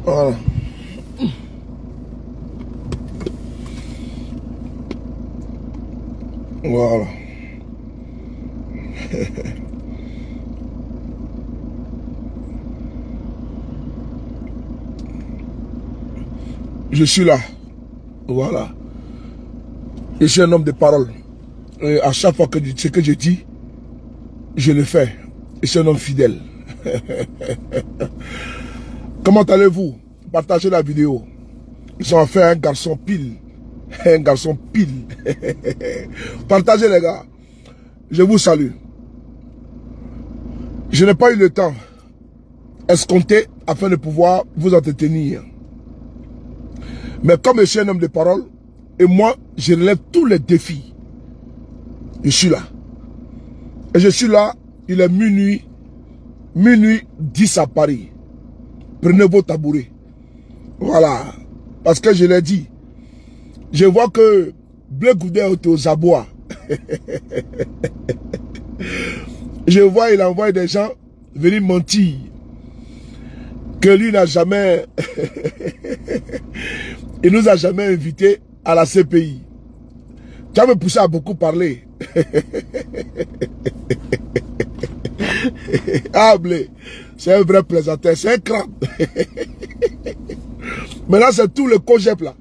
Voilà. Voilà. Je suis là. Voilà. Je suis un homme de parole. Et à chaque fois que ce que je dis, je le fais. Je suis un homme fidèle. Comment allez-vous? Partagez la vidéo. Ils ont fait un garçon pile. Un garçon pile. Partagez les gars. Je vous salue. Je n'ai pas eu le temps escompté afin de pouvoir vous entretenir. Mais comme je suis un homme de parole, et moi, je relève tous les défis. Je suis là. Et je suis là, il est minuit 10 à Paris. Prenez vos tabourets. Voilà. Parce que je l'ai dit. Je vois que Blé Goudé est aux abois. Je vois, il envoie des gens venir mentir. Que lui n'a jamais... il nous a jamais invités à la CPI. Tu vas me pousser à beaucoup parler. Ah, Blé, c'est un vrai plaisantin, c'est un crabe. Maintenant, c'est tout le cogep là.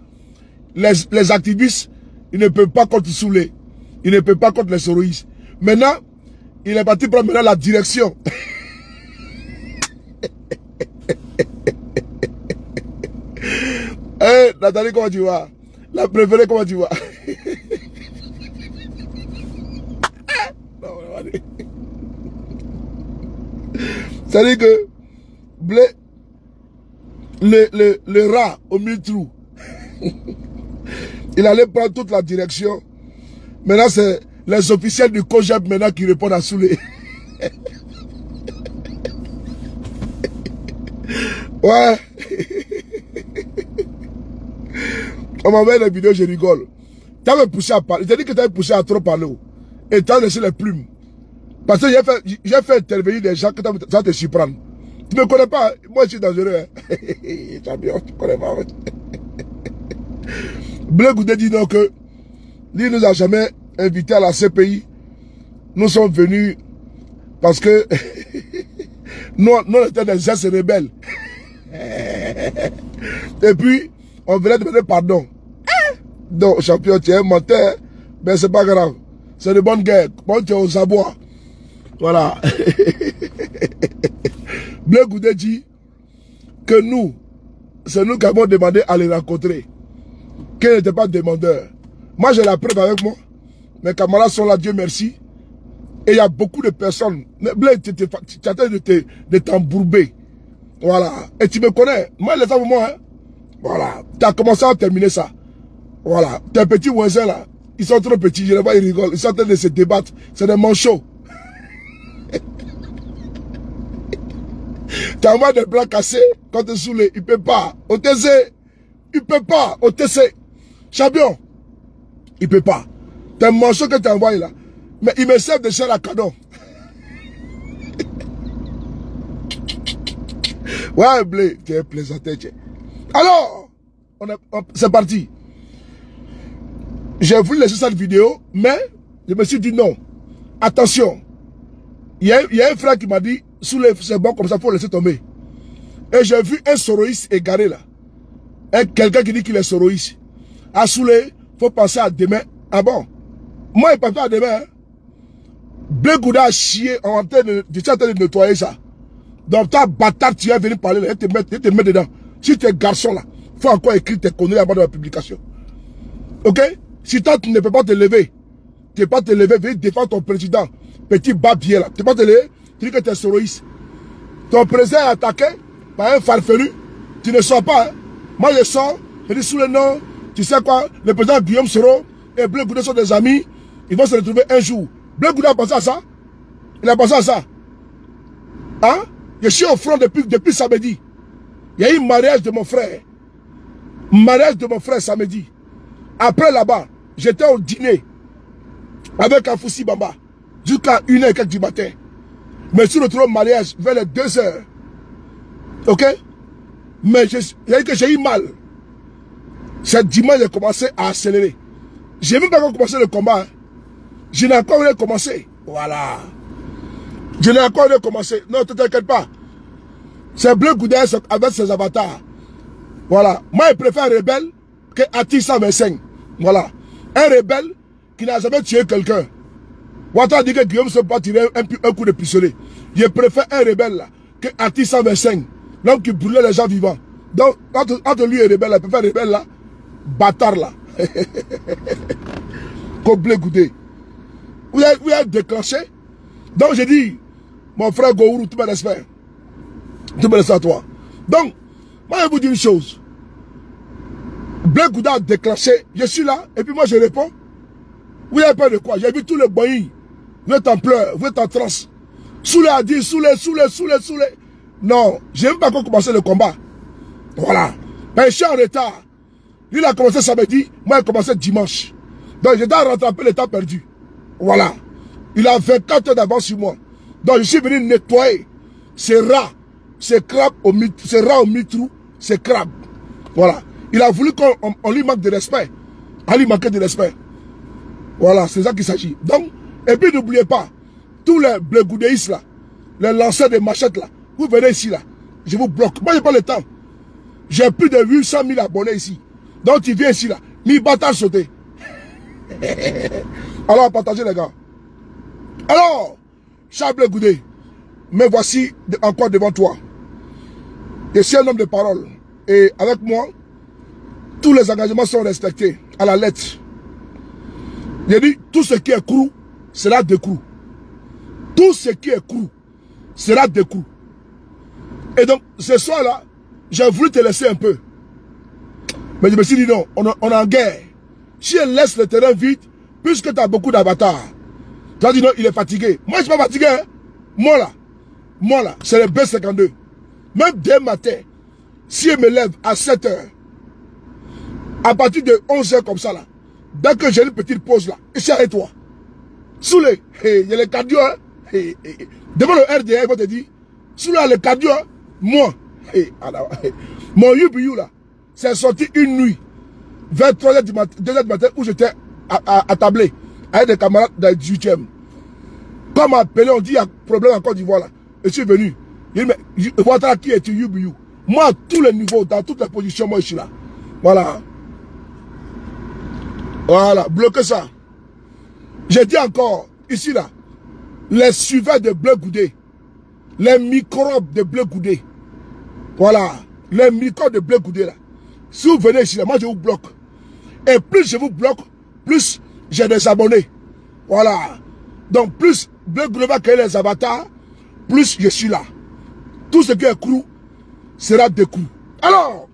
Les activistes, ils ne peuvent pas contre Soulé. Ils ne peuvent pas contre les soroïstes. Maintenant, il est parti prendre maintenant la direction. Hey, Nathalie, comment tu vas? La préférée, comment tu vas? C'est-à-dire que Blé, le rat au milieu trou, il allait prendre toute la direction. Maintenant, c'est les officiels du COGEP maintenant qui répondent à Soulé. Ouais. On m'envoie des vidéos, je rigole. Tu avais poussé à parler. J'ai dit que tu avais poussé à trop parler. Et tu as laissé les plumes. Parce que j'ai fait intervenir des gens que ça te surprendre. Tu ne me connais pas. Moi, je suis dangereux. Hein. Champion, tu ne connais pas. Blé Goudé dit donc que lui nous a jamais invités à la CPI. Nous sommes venus parce que nous étions des ex rebelles. Et puis, on venait demander pardon. Donc, champion, tu es un menteur, mais c'est pas grave. C'est de bonne guerre. Bon, tu es aux abois. Voilà. Blé Goudé dit que nous, c'est nous qui avons demandé à les rencontrer. Qu'ils n'étaient pas demandeurs. Moi, j'ai la preuve avec moi. Mes camarades sont là, Dieu merci. Et il y a beaucoup de personnes. Mais Blé, tu es en train de t'embourber. Voilà. Et tu me connais. Moi, les hommes, moi, hein. Voilà. Tu as commencé à terminer ça. Voilà. Tes petits voisins là, ils sont trop petits, je les vois, ils rigolent. Ils sont en train de se débattre. C'est des manchots. Tu envoies des blancs cassés quand tu es saoulé. Il ne peut pas. Au TC. Il ne peut pas. Au TC. Champion. Il ne peut pas. Tes manchots que tu envoies là. Mais ils me servent de chair à canon. Ouais, Blé, tu es plaisantin. Alors, c'est parti. J'ai voulu laisser cette vidéo, mais je me suis dit non. Attention. Il y a un frère qui m'a dit, c'est bon comme ça, il faut laisser tomber. Et j'ai vu un soroïste égaré là. Quelqu'un qui dit qu'il est soroïste. À Soulé, il faut penser à demain. Ah bon? Moi, il ne pense pas à demain. Hein? Blé Goudé a chié en train de nettoyer ça. Donc, ta bâtard, tu es venu parler là, et te mettre dedans. Si tu es garçon là, il faut encore écrire tes conneries avant de la publication. Ok? Si toi, tu ne peux pas te lever, tu ne peux pas te lever, venir défendre ton président, petit babier là, tu ne peux pas te lever, tu dis que tu es soroïste. Ton président est attaqué par un farfelu, tu ne sors pas. Hein? Moi, je sors, je dis sous le nom, tu sais quoi, le président Guillaume Soro et Blé Goudé sont des amis, ils vont se retrouver un jour. Blé Goudé a pensé à ça? Il a pensé à ça? Hein? Je suis au front depuis samedi. Il y a eu un mariage de mon frère. Mariage de mon frère samedi. Après là-bas, j'étais au dîner avec Afoussi Bamba jusqu'à 1h du matin. Mais sur le troisième mariage, vers les 2 heures. Ok? Mais j'ai eu mal. C'est dimanche, j'ai commencé à accélérer. J'ai même pas encore commencé le combat. Hein. Je n'ai encore rien commencé. Voilà. Je n'ai encore rien commencé. Non, ne t'inquiète pas. C'est Bleu Goudé avec ses avatars. Voilà. Moi, je préfère un rebelle que Ati 125. Voilà. Un rebelle qui n'a jamais tué quelqu'un. Ouattara dit que Guillaume se bat tirer un coup de pistolet. Je préfère un rebelle là que Ati 125. L'homme qui brûlait les gens vivants. Donc, entre lui et rebelle, je préfère un rebelle là. Bâtard là. Comme Bleu Goudé. Vous avez déclenché. Donc, j'ai dit, mon frère Gourou, tout me respect. Tout me respect à toi. Donc, moi, je vais vous dire une chose. Bleu Goudé a déclenché. Je suis là, et puis moi, je réponds. Vous avez peur de quoi? J'ai vu tous les boyins. Vous êtes en pleurs, vous êtes en transe. Soulé a dit, soulé. Non, je n'ai même pas encore commencé le combat. Voilà. Mais je suis en retard. Lui, il a commencé samedi, moi, j'ai commencé dimanche. Donc, je dois rattraper le temps perdu. Voilà. Il a 24 heures d'avance sur moi. Donc, je suis venu nettoyer ces rats, ces crabes ces rats au mitrou, ces crabes. Voilà. Il a voulu qu'on lui manque de respect. On lui manquait de respect. Voilà, c'est ça qu'il s'agit. Donc, et puis n'oubliez pas, tous les blegoudéistes là, les lanceurs de machettes là, vous venez ici là, je vous bloque. Moi, je n'ai pas le temps. J'ai plus de 800 000 abonnés ici. Donc, tu viens ici là, mi bâtard sauté. Alors, partagez les gars. Alors, Charles Goudé, me voici encore devant toi. Je suis un homme de parole. Et avec moi, tous les engagements sont respectés à la lettre. J'ai dit, tout ce qui est crou, sera décrou. Tout ce qui est crou, sera décrou. Et donc, ce soir-là, j'ai voulu te laisser un peu. Mais je me suis dit non, on est en guerre. Si elle laisse le terrain vide, puisque tu as beaucoup d'avatars, tu as dit non, il est fatigué. Moi, je ne suis pas fatigué. Hein? Moi là, c'est le B52. Même dès matin, si elle me lève à 7 heures, à partir de 11 heures comme ça là, dès que j'ai une petite pause là, ici avec toi, Soulé, il y a le cardio, hein? Devant le RDA, il va te dire, Soulé a le cardio, hein? Moi, mon UBU là, c'est sorti une nuit, vers 3h du matin, 2h du matin, où j'étais attablé avec des camarades de 18e. Quand on m'a appelé, on dit, il y a problème en Côte d'Ivoire là. Je suis venu. Il dit, mais Ouattara qui est UBU? Moi, à tous les niveaux, dans toutes les positions, moi je suis là. Voilà. Voilà, bloquez ça. J'ai dit encore, ici là, les suiveurs de Bleu Goudé, les microbes de Bleu Goudé, voilà, les microbes de Bleu Goudé là, si vous venez ici là, moi je vous bloque. Et plus je vous bloque, plus j'ai des abonnés. Voilà. Donc plus Bleu Goudé va créer les avatars, plus je suis là. Tout ce qui est crou sera décrou. Alors,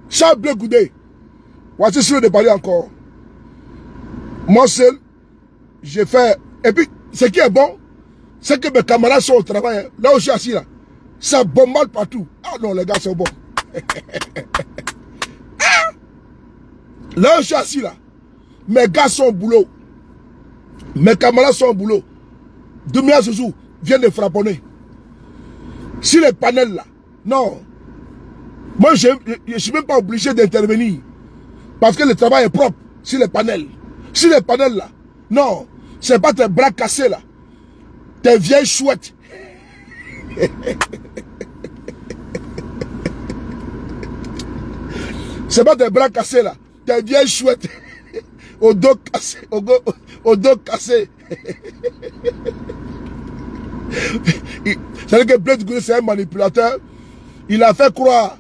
Charles Bleu Goudé, voici ce de parler encore. Moi seul, j'ai fait... Et puis, ce qui est bon, c'est que mes camarades sont au travail. Là où je suis assis, là, ça bombarde partout. Ah non, les gars sont bons. Là où je suis assis, là, mes gars sont au boulot. Mes camarades sont au boulot. Doumia Zouzou vient de frapponner. Si les panels, là, non. Moi, je ne suis même pas obligé d'intervenir. Parce que le travail est propre sur les panels. Si les panels là, non, c'est pas tes bras cassés là, tes vieilles chouettes. C'est pas tes bras cassés là, tes vieilles chouettes. Au dos cassé, au dos cassé. C'est-à-dire que Bleu Goudé, c'est un manipulateur. Il a fait croire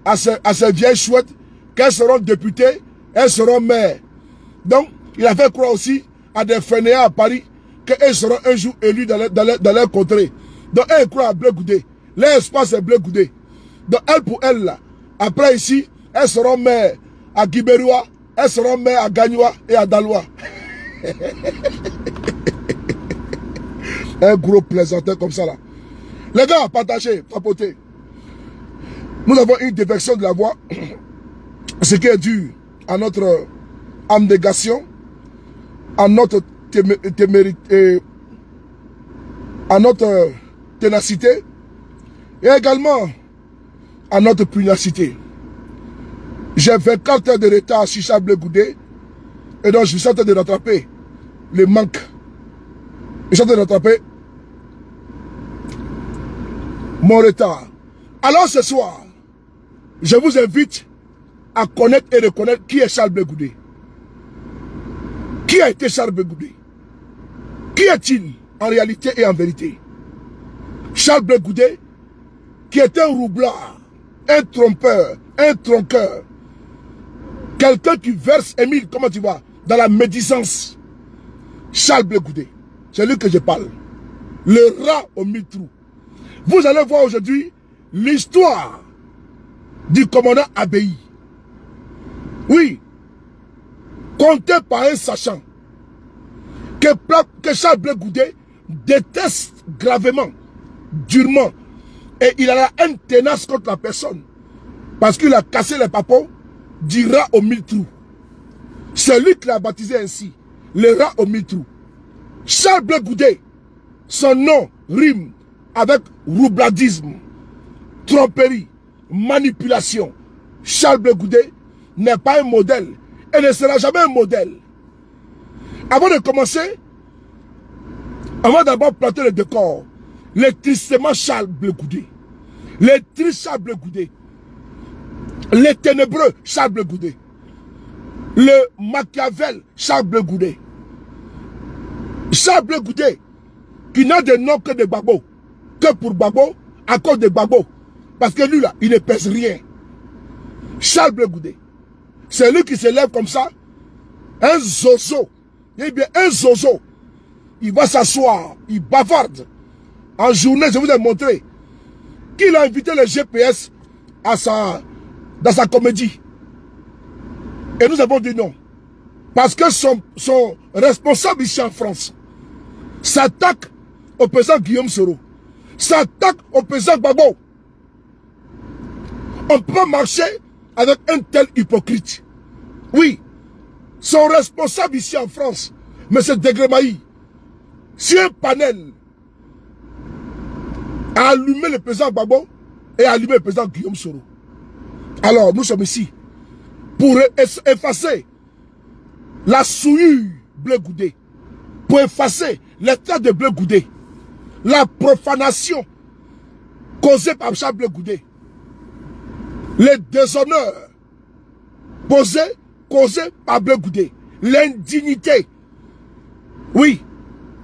à ces vieilles chouettes qu'elles seront députées. Elles seront maires. Donc, il a fait croire aussi à des fainéants à Paris qu'elles seront un jour élus dans leur contrée. Donc, elles croient à Bleu Goudé. Leur espace est Bleu Goudé. Donc, elles pour elles, là, après ici, elles seront maires à Guibéroua, elles seront maires à Gagnoua et à Dalois. Un gros plaisanteur comme ça, là. Les gars, partagez, papotez. Nous avons une défection de la voix, ce qui est dû à notre abnégation, à notre à notre ténacité et également à notre pugnacité. J'ai 24 heures de retard sur Charles Blé Goudé et donc je suis en train de rattraper les manques. Je suis en train de rattraper mon retard. Alors ce soir, je vous invite à connaître et reconnaître qui est Charles Blé Goudé. Qui a été Charles Blé Goudé? Qui est-il en réalité et en vérité? Charles Blé Goudé, qui est un roublard, un trompeur, un tronqueur, quelqu'un qui verse, Émile, comment tu vas, dans la médisance. Charles Blé Goudé, c'est lui que je parle. Le rat aux 1000 trous. Vous allez voir aujourd'hui l'histoire du commandant Abbaye. Oui, compté par un sachant que Charles Blé Goudé déteste gravement, durement, et il a la haine tenace contre la personne parce qu'il a cassé les papos du rat aux 1000 trous. C'est lui qui l'a baptisé ainsi, le rat aux 1000 trous. Charles Blé Goudé, son nom rime avec roubladisme, tromperie, manipulation. Charles Blé Goudé n'est pas un modèle et ne sera jamais un modèle. Avant de commencer, avant d'abord planter le décor, le tristement Charles Blé Goudé, le triste Charles Blé Goudé, le ténébreux Charles Blé Goudé, le Machiavel Charles Blé Goudé. Charles Blé Goudé, qui n'a de nom que de Babo, que pour Babo, à cause de Babo. Parce que lui là, il ne pèse rien. Charles Blé Goudé, c'est lui qui se lève comme ça, un zozo. Eh bien, un zozo, il va s'asseoir, il bavarde. En journée, je vous ai montré qu'il a invité le GPS dans sa comédie. Et nous avons dit non. Parce que son responsable ici en France s'attaque au président Guillaume Soro, s'attaque au président Babo. On peut marcher avec un tel hypocrite. Oui. Son responsable ici en France, M. Degremaï, si un panel a allumé le président Babo et a allumé le président Guillaume Soro. Alors, nous sommes ici pour effacer la souillure Blé Goudé, pour effacer l'état de Blé Goudé, la profanation causée par Charles Blé Goudé, les déshonneurs causé par Blé Goudé, l'indignité, oui,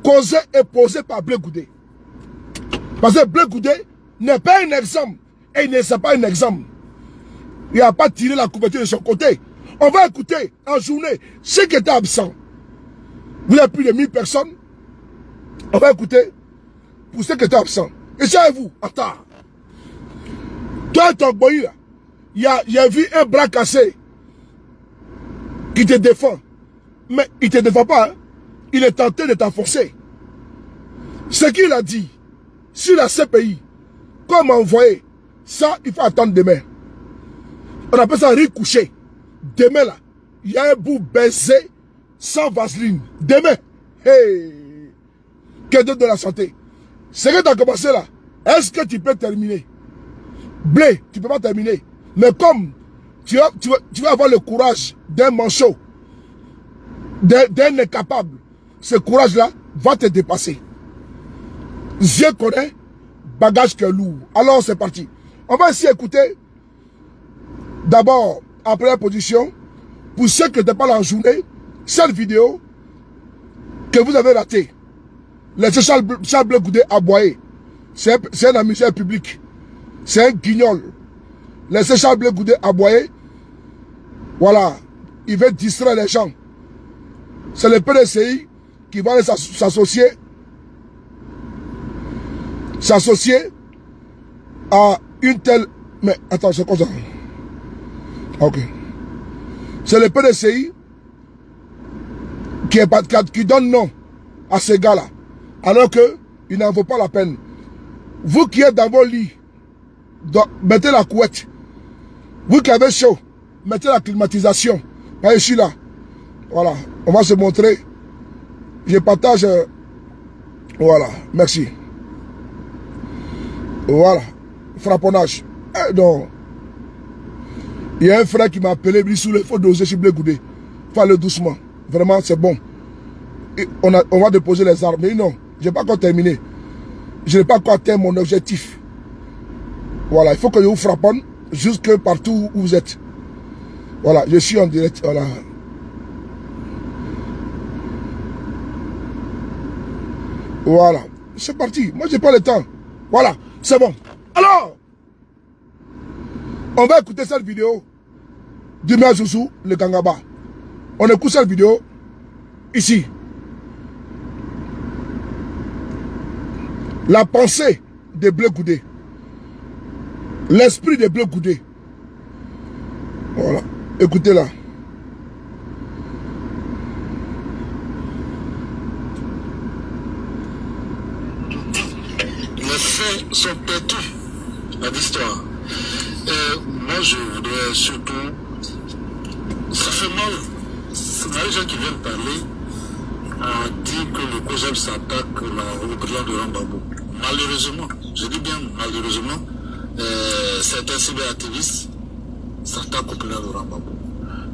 causée et posée par Blé Goudé. Parce que Blé Goudé n'est pas un exemple, et il ne sait pas un exemple. Il n'a pas tiré la couverture de son côté. On va écouter en journée ceux qui étaient absents. Vous avez plus de 1000 personnes. On va écouter pour ceux qui étaient absents. Et savez-vous, attends. Toi, ton boy là, il y a vu un bras cassé qui te défend. Mais il ne te défend pas. Hein? Il est tenté de t'enfoncer. Ce qu'il a dit sur la CPI, comme envoyé, ça, il faut attendre demain. On appelle ça riz couché. Demain, là, il y a un bout baisé sans vaseline. Demain, hey, que Dieu de la santé. Ce que tu as commencé là, est-ce que tu peux terminer? Blé, tu ne peux pas terminer. Mais comme tu vas avoir le courage d'un manchot, d'un incapable, ce courage-là va te dépasser. Je connais, bagage que lourd. Alors c'est parti. On va ici écouter d'abord en première position, pour ceux qui n'étaient pas là en journée, cette vidéo que vous avez ratée. Laissez Charles Blé Goudé aboyer. C'est un amuseur public. C'est un guignol. Laissez Charles Blé Goudé aboyer. Voilà. Il veut distraire les gens. C'est le PDCI qui va aller s'associer à une telle... Mais attends, c'est quoi ça? Ok. C'est le PDCI qui donne nom à ces gars-là. Alors qu'il n'en vaut pas la peine. Vous qui êtes dans vos lits, mettez la couette. Vous qui avez chaud, mettez la climatisation. Voyez, je suis là. Voilà. On va se montrer. Je partage. Voilà. Merci. Voilà. Frapponnage. Non. Il y a un frère qui m'a appelé, il faut doser chez Blé Goudé. Il faut aller doucement. Vraiment, c'est bon. Et on va déposer les armes. Mais non, je n'ai pas encore terminé. Je n'ai pas encore atteint mon objectif. Voilà, il faut que je vous frapponne jusque partout où vous êtes. Voilà, je suis en direct. Voilà. Voilà. C'est parti. Moi, je n'ai pas le temps. Voilà, c'est bon. Alors, on va écouter cette vidéo du maire Zouzou, le Gangaba. On écoute cette vidéo ici. La pensée de Blé Goudé. L'esprit de Blé Goudé. Voilà. Écoutez-la. Les faits sont perdus à l'histoire. Moi, je voudrais surtout... Ça fait mal. Les gens qui viennent parler ont dit que le COJEP s'attaque au président de Rambabou. Malheureusement, je dis bien malheureusement, certains cyberactivistes s'attaquent au président de Rambabou.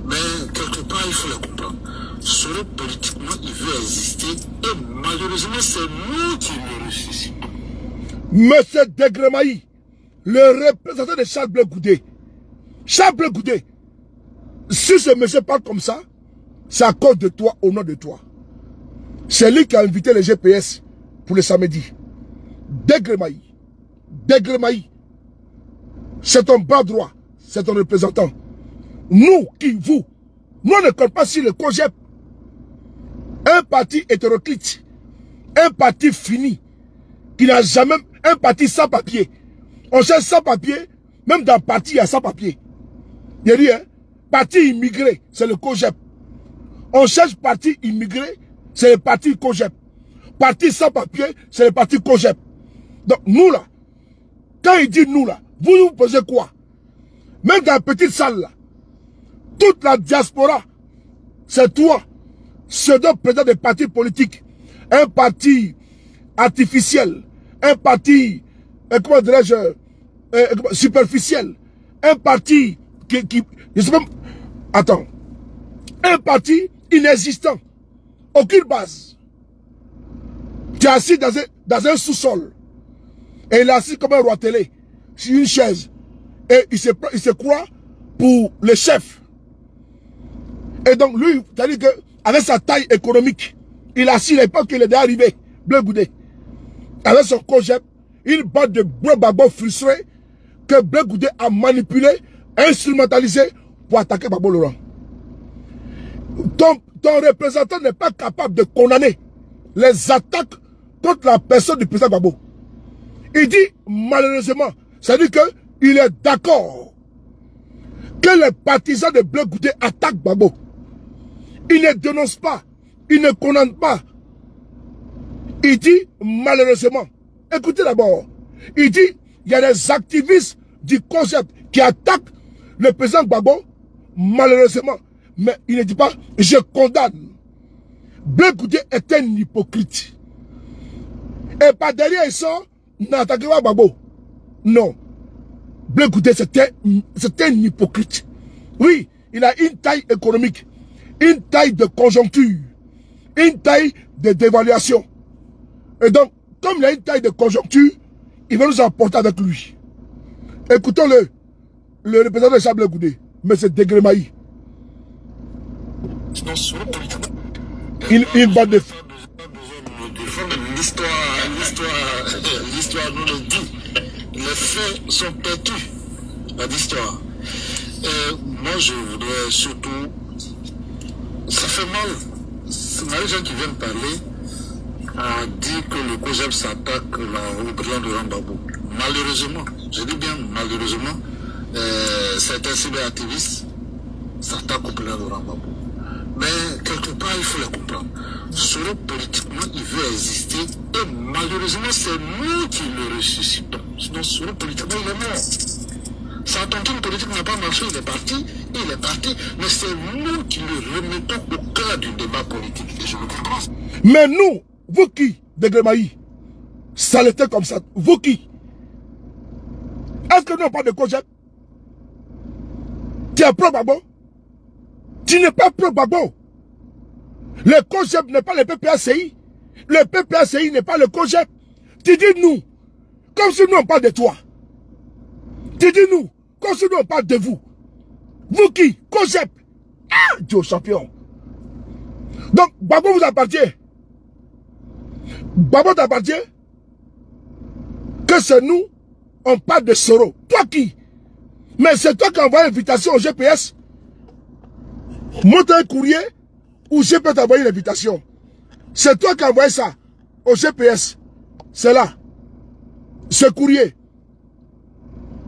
Mais quelque part, il faut le comprendre. Solo politiquement, il veut exister et malheureusement, c'est nous qui le ressuscitons. Monsieur Degremaï, le représentant de Charles Blé Goudé. Charles Blé Goudé, si ce monsieur parle comme ça, c'est à cause de toi, au nom de toi. C'est lui qui a invité les GPS pour le samedi. Degremaï. Degremaï. C'est ton bras droit. C'est ton représentant. Nous, qui, vous, nous ne connaissons pas si le COJEP, un parti hétéroclite, un parti fini, qui n'a jamais, un parti sans papier. On cherche sans papier, même dans le parti, il y a sans papier. Il y a dit, hein, parti immigré, c'est le COJEP. On cherche parti immigré, c'est le parti COJEP. Parti sans papier, c'est le parti COJEP. Donc, nous là, quand il dit nous là, vous nous posez quoi? Même dans la petite salle là, toute la diaspora, c'est toi, pseudo-président des partis politiques, un parti artificiel, un parti, comment dirais-je, superficiel, un parti qui je sais pas, attends, un parti inexistant, aucune base. Tu es assis dans un sous-sol, et il est assis comme un roi télé, sur une chaise, et il se croit pour le chef. Et donc lui, c'est-à-dire qu'avec sa taille économique, il est assis à l'époque qu'il est arrivé, Blé Goudé, avec son COJEP, une bande de Gbagbo frustrés que Blé Goudé a manipulé, instrumentalisé pour attaquer Gbagbo Laurent. Ton représentant n'est pas capable de condamner les attaques contre la personne du président Gbagbo. Il dit malheureusement, c'est-à-dire qu'il est d'accord que les partisans de Blé Goudé attaquent Gbagbo. Il ne dénonce pas, il ne condamne pas. Il dit malheureusement, écoutez d'abord, il dit il y a des activistes du COJEP qui attaquent le président Gbagbo, malheureusement. Mais il ne dit pas, je condamne. Blé Goudé est un hypocrite. Et par derrière, il sort, n'attaquez pas Gbagbo. Non. Blé Goudé, c'est un hypocrite. Oui, il a une taille économique, une taille de conjoncture, une taille de dévaluation. Et donc, comme il a une taille de conjoncture, il va nous emporter avec lui. Écoutons-le, le représentant de Charles Blé Goudé, M. Degremaï. Il va défendre. L'histoire nous le dit. Les faits sont perdus à l'histoire. Moi, je voudrais surtout... Ça fait mal. Les gens qui viennent parler ont dit que le COJEP s'attaque au président de Rambabou. Malheureusement, je dis bien malheureusement, certains cyberactivistes s'attaquent au président de Rambabou. Mais quelque part, il faut le comprendre. Solo politiquement, il veut exister et malheureusement, c'est nous qui le ressuscitons. Sinon, solo politiquement, il est mort. Sa tontine politique n'a pas marché, il est parti, mais c'est nous qui le remettons au cœur du débat politique. Et je le comprends. Mais nous, vous qui, Degremaï, ça l'était comme ça, vous qui, Est-ce que nous n'avons pas de COJEP? Tu es pro-Gbagbo? Tu n'es pas pro-Gbagbo. Le COJEP n'est pas le PPACI. Le PPACI n'est pas le COJEP. Tu dis nous, comme si nous on parle de toi. Tu dis nous, comme si nous on parle de vous. Vous qui? COJEP. Ah, Dieu champion. Donc, Gbagbo vous appartient. Gbagbo t'appartient. Que c'est nous, on parle de Soro. Toi qui? Mais c'est toi qui envoie l'invitation au GPS. Monte un courrier ou je peux t'envoyer l'invitation. C'est toi qui envoie ça au GPS. C'est là. Ce courrier.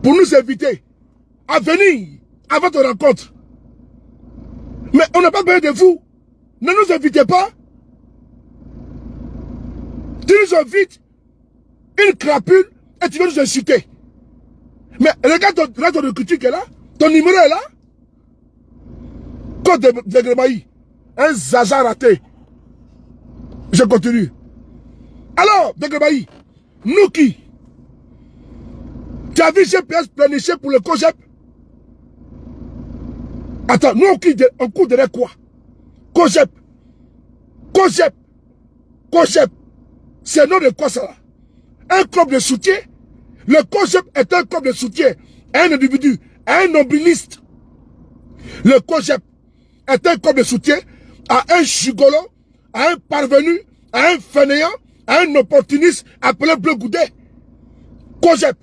Pour nous inviter à venir à votre rencontre. Mais on n'a pas besoin de vous. Ne nous invitez pas. Tu nous invites une crapule et tu veux nous insulter. Mais regarde ton critique est là. Ton numéro est là. Code de Gremaï. Un zaza raté. Je continue. Alors, de Gremaï, nous qui? Tu as vu GPS planifié pour le COJEP? Attends, nous on court derrière quoi? COJEP. COJEP. COJEP. C'est nom de quoi ça là? Un club de soutien? Le COJEP est un club de soutien à un individu, à un nombriliste. Le COJEP est un club de soutien à un gigolo, à un parvenu, à un fainéant, à un opportuniste appelé Bleu Goudet. COJEP.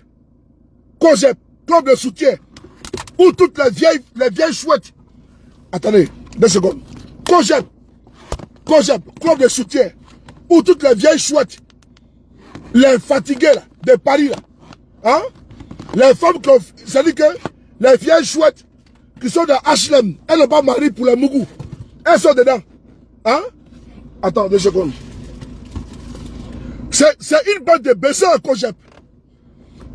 COJEP, club de soutien. Où toutes les vieilles chouettes. Attendez, 2 secondes. COJEP. COJEP, club de soutien. Où toutes les vieilles chouettes. Les fatigués là, de Paris là. Hein? Les femmes, c'est-à-dire que les vieilles chouettes qui sont dans HLM, elles n'ont pas mari pour les mougous. Elles sont dedans. Hein? Attends, 2 secondes. C'est une bande de baisseurs à COJEP.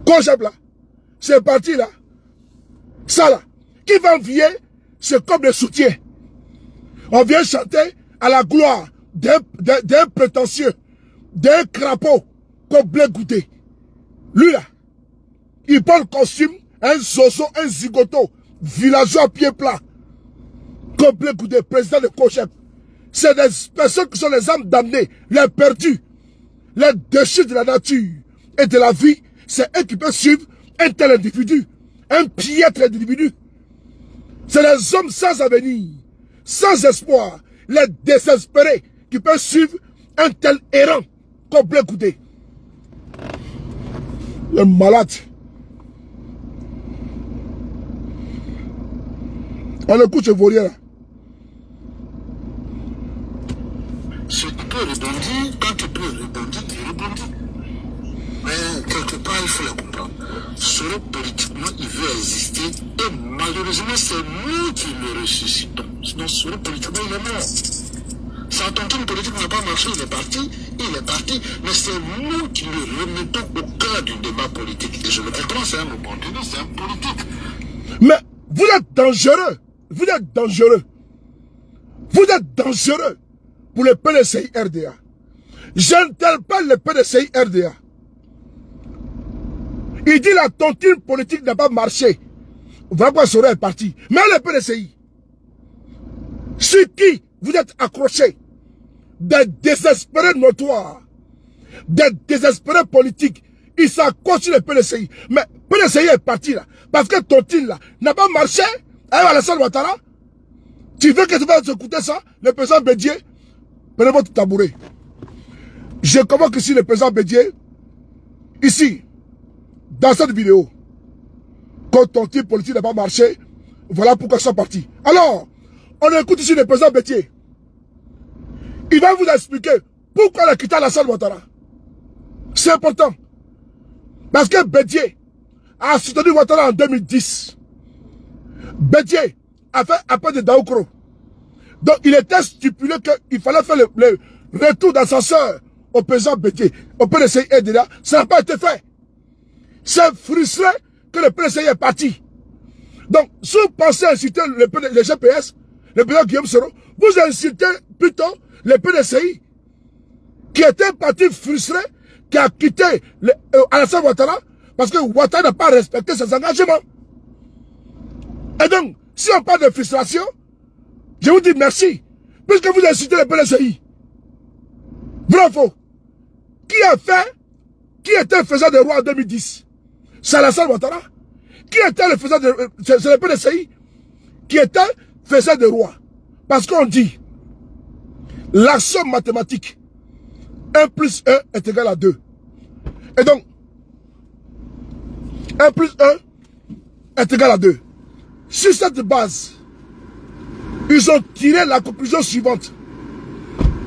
COJEP là. C'est parti là. Ça là. Qui va envier ce club de soutien? On vient chanter à la gloire d'un prétentieux, d'un crapaud comme Bleu Goudet. Lui là. Il prend le costume, un zozo, un zigoto, villageois à pied plat. Comme Bleu Goudet, président de COJEP. C'est des personnes qui sont les âmes damnées, les perdus, les déchets de la nature et de la vie. C'est eux qui peuvent suivre un tel individu, un piètre individu. C'est les hommes sans avenir, sans espoir, les désespérés qui peuvent suivre un tel errant comme Bleu Goudet. Le malade. On écoute ce vaurien là. Si tu peux rebondir, quand tu peux rebondir, tu rebondis. Mais quelque part, il faut le comprendre. Soro, politiquement, il veut exister. Et malheureusement, c'est nous qui le ressuscitons. Sinon, Soro, politiquement, il est mort. Sa tontine politique n'a pas marché, il est parti. Mais c'est nous qui le remettons au cœur du débat politique. Et je le comprends, c'est un opportuniste, c'est un politique. Mais vous êtes dangereux. Vous êtes dangereux. Vous êtes dangereux pour le PDCI RDA. Je n'interpelle le PDCI RDA. Il dit la tontine politique n'a pas marché. Vraiment, Soro est parti. Mais le PDCI, sur qui vous êtes accrochés, des désespérés notoires, des désespérés politiques, ils s'accrochent sur le PDCI. Mais le PDCI est parti là. Parce que tontine là n'a pas marché. Avec Alassane Ouattara, tu veux que tu vas écouter ça? Le président Bédié, prenez votre tabouret. Je convoque ici le président Bédié, ici, dans cette vidéo. Quand ton type politique n'a pas marché, voilà pourquoi ils sont partis. Alors, on écoute ici le président Bédié. Il va vous expliquer pourquoi il a quitté Alassane Ouattara. C'est important. Parce que Bédié a soutenu Ouattara en 2010. Bédié a fait appel de Daoukro. Donc il était stipulé qu'il fallait faire le retour d'ascenseur au président Bédié, au PDCI RDA. Ça n'a pas été fait. C'est frustré que le PDCI est parti. Donc, si vous pensez insulter le GPS, le président Guillaume Soro, vous insultez plutôt le PDCI, qui était un parti frustré, qui a quitté Alassane Ouattara Parce que Ouattara n'a pas respecté ses engagements. Et donc, si on parle de frustration, je vous dis merci. Puisque vous insultez le PDCI. Bravo. Qui était le faiseur des rois en 2010? C'est Alassane Ouattara. Qui était le faiseur de... C'est le PDCI qui était faiseur des rois. Parce qu'on dit, la somme mathématique, 1 plus 1 est égal à 2. Et donc, 1 plus 1 est égal à 2. Sur cette base, ils ont tiré la conclusion suivante.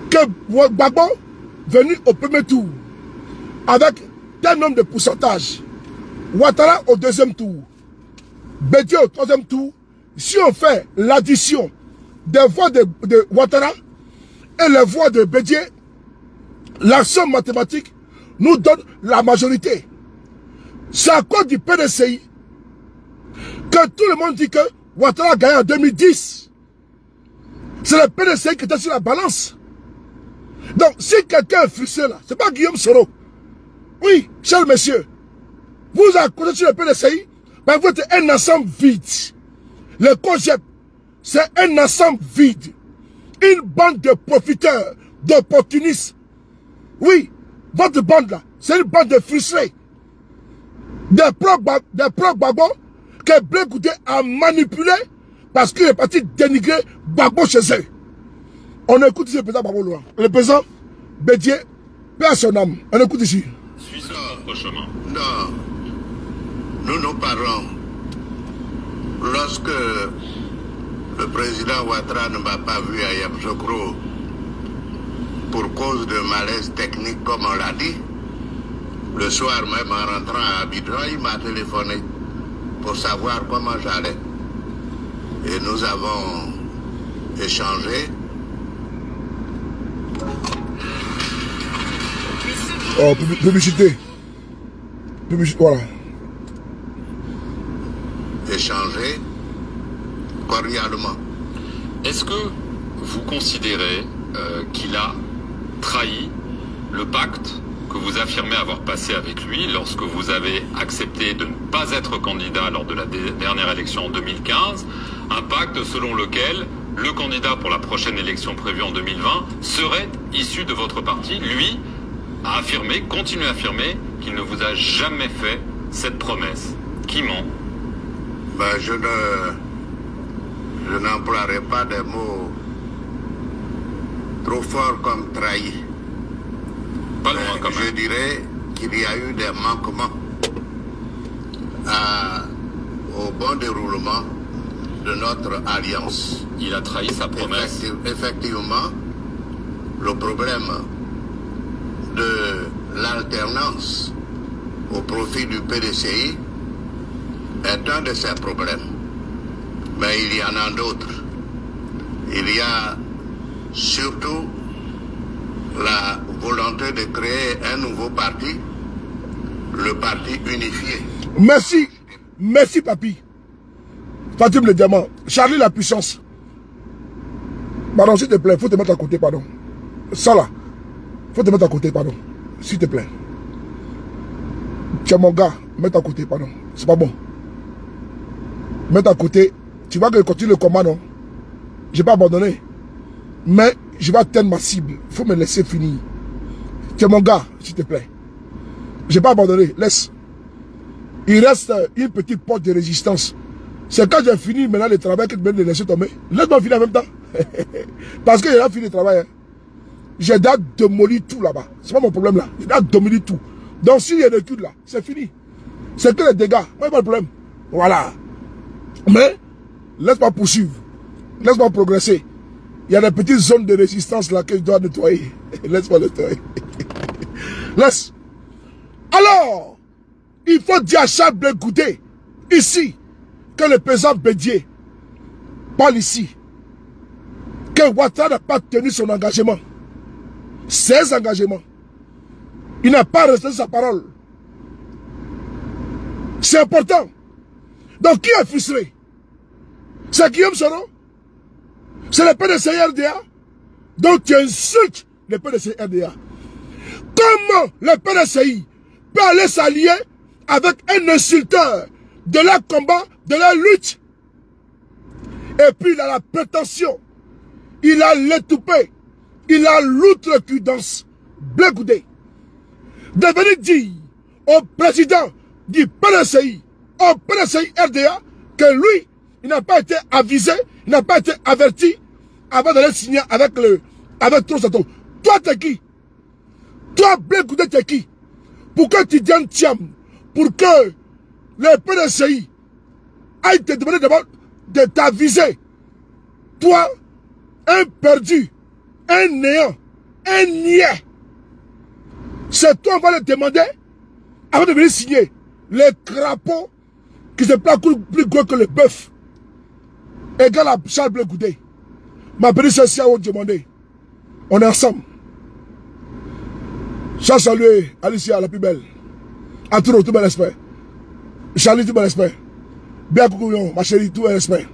Que Gbagbo, venu au premier tour, avec tel nombre de pourcentage, Ouattara au deuxième tour, Bédié au troisième tour, si on fait l'addition des voix de Ouattara et les voix de Bédié, la somme mathématique nous donne la majorité. C'est à cause du PDCI que tout le monde dit que Ouattara a gagné en 2010. C'est le PDCI qui était sur la balance. Donc, si quelqu'un est frustré là, c'est pas Guillaume Soro. Oui, cher monsieur, vous accordez sur le PDCI, mais vous êtes un ensemble vide. Le COGEP, c'est un ensemble vide. Une bande de profiteurs, d'opportunistes. Oui, votre bande là, c'est une bande de frustrés. Des pro-Gbagbo que Blé Goudé a manipulé parce qu'il est parti dénigrer Gbagbo chez eux. On écoute ici le président Gbagbo loin. Le président Bédié, paix à son âme. On écoute ici. Suis son propre chemin. Non. Nous parlons. Lorsque le président Ouattara ne m'a pas vu à Yamoussoukro pour cause de malaise technique, comme on l'a dit, le soir même en rentrant à Abidjan, il m'a téléphoné pour savoir comment j'allais. Et nous avons échangé. Oh, publicité. Voilà. Échangé cordialement. Est-ce que vous considérez qu'il a trahi le pacte que vous affirmez avoir passé avec lui lorsque vous avez accepté de ne pas être candidat lors de la dernière élection en 2015, un pacte selon lequel le candidat pour la prochaine élection prévue en 2020 serait issu de votre parti? Lui a affirmé, continue à affirmer, qu'il ne vous a jamais fait cette promesse. Qui ment? Ben, je n'emploierai pas des mots trop forts comme trahi. Pas loin quand même. Je dirais qu'il y a eu des manquements au bon déroulement de notre alliance. Il a trahi sa promesse. Effectivement, le problème de l'alternance au profit du PDCI est un de ces problèmes. Mais il y en a d'autres. Il y a surtout la volonté de créer un nouveau parti, le parti unifié. Merci. Merci, papi. Fatim le diamant. Charlie la puissance. Pardon, s'il te plaît, il faut te mettre à côté, pardon. Ça là. Il faut te mettre à côté, pardon. S'il te plaît. Tiens, mon gars, mets à côté, pardon. C'est pas bon. Mets à côté. Tu vois que je continue le combat, non? Je n'ai pas abandonné. Mais je vais atteindre ma cible. Il faut me laisser finir. Tiens, mon gars, s'il te plaît. Je n'ai pas abandonné. Laisse. Il reste une petite porte de résistance. C'est quand j'ai fini maintenant le travail que tu viens de laisser tomber. Laisse-moi finir en même temps. Parce que j'ai déjà fini le travail. Hein. J'ai déjà démoli tout là-bas. C'est pas mon problème là. J'ai déjà démoli tout. Donc s'il y a des recul là, c'est fini. C'est que les dégâts. Moi, pas de problème. Voilà. Mais, laisse-moi poursuivre. Laisse-moi progresser. Il y a des petites zones de résistance là que je dois nettoyer. Laisse-moi nettoyer. Laisse. Alors, il faut dire à Charles Blé Goudé, ici, que le président Bédié parle ici, que Ouattara n'a pas tenu son engagement. Ses engagements. Il n'a pas respecté sa parole. C'est important. Donc, qui est frustré? C'est Guillaume Soro? C'est le PDCI RDA? Donc, tu insultes le PDCI RDA. Comment le PDCI peut aller s'allier avec un insulteur de leur combat, de leur lutte. Et puis il a la prétention, il a l'étoupé, il a l'outrecuidance, Blé Goudé, de venir dire au président du PDCI, au PDCI RDA, que lui, il n'a pas été avisé, il n'a pas été averti avant d'aller signer avec Trosato. Toi, t'es qui? Toi, Blé Goudé, t'es qui? Pour que tu dises Thiam, pour que le PDCI aille te demander d'abord de t'aviser. Toi, un perdu, un néant, un niais. C'est toi, on va le demander avant de venir signer. Les crapauds qui se plient plus gros que le bœuf. Égal à Charles Blé Goudé. Ma petite sœur, on demandé. On est ensemble. Charles, saluer Alicia, la plus belle. À tout mon respect. Charlie, tout mon respect. Bien coucou, ma chérie, tout mon respect.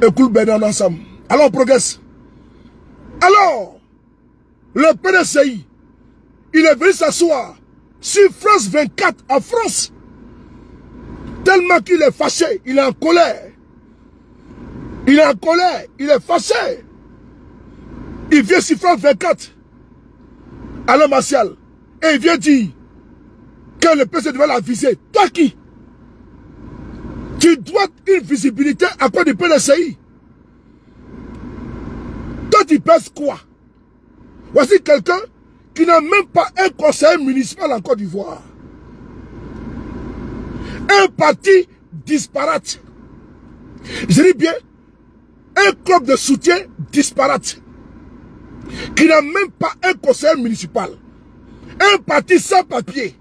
Écoute, ben, on est ensemble. Alors, on progresse. Alors, le PDCI, il est venu s'asseoir sur France 24 en France. Tellement qu'il est fâché, il est en colère. Il est en colère, il est fâché. Il vient sur France 24, Alain Martial, et il vient dire que le PC devait la viser. Toi qui? Tu dois une visibilité à quoi du PDCI. Toi tu pèses quoi? Voici quelqu'un qui n'a même pas un conseiller municipal en Côte d'Ivoire. Un parti disparate. Je dis bien, un club de soutien disparate. Qui n'a même pas un conseiller municipal. Un parti sans papier.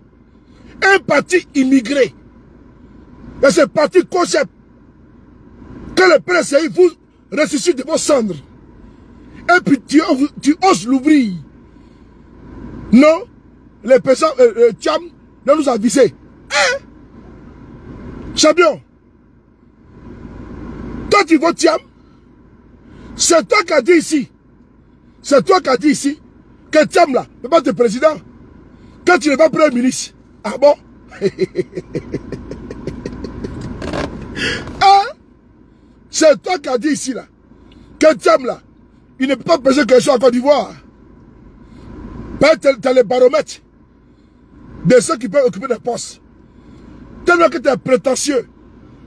Un parti immigré. Et ce parti concept que le PDCI vous ressuscite de vos cendres. Et puis tu oses l'ouvrir. Non, les personnes, Thiam, ne nous a visé. Hein? Champion, toi tu votes Thiam. C'est toi qui as dit ici. C'est toi qui as dit ici que Thiam là, ne peut pas être président. Que tu n'es pas premier ministre. Ah bon? Hein? C'est toi qui as dit ici là que Thiam là, il ne peut pas peser quelque chose en Côte d'Ivoire. Tu as les baromètres de ceux qui peuvent occuper des postes. Tellement que tu es prétentieux.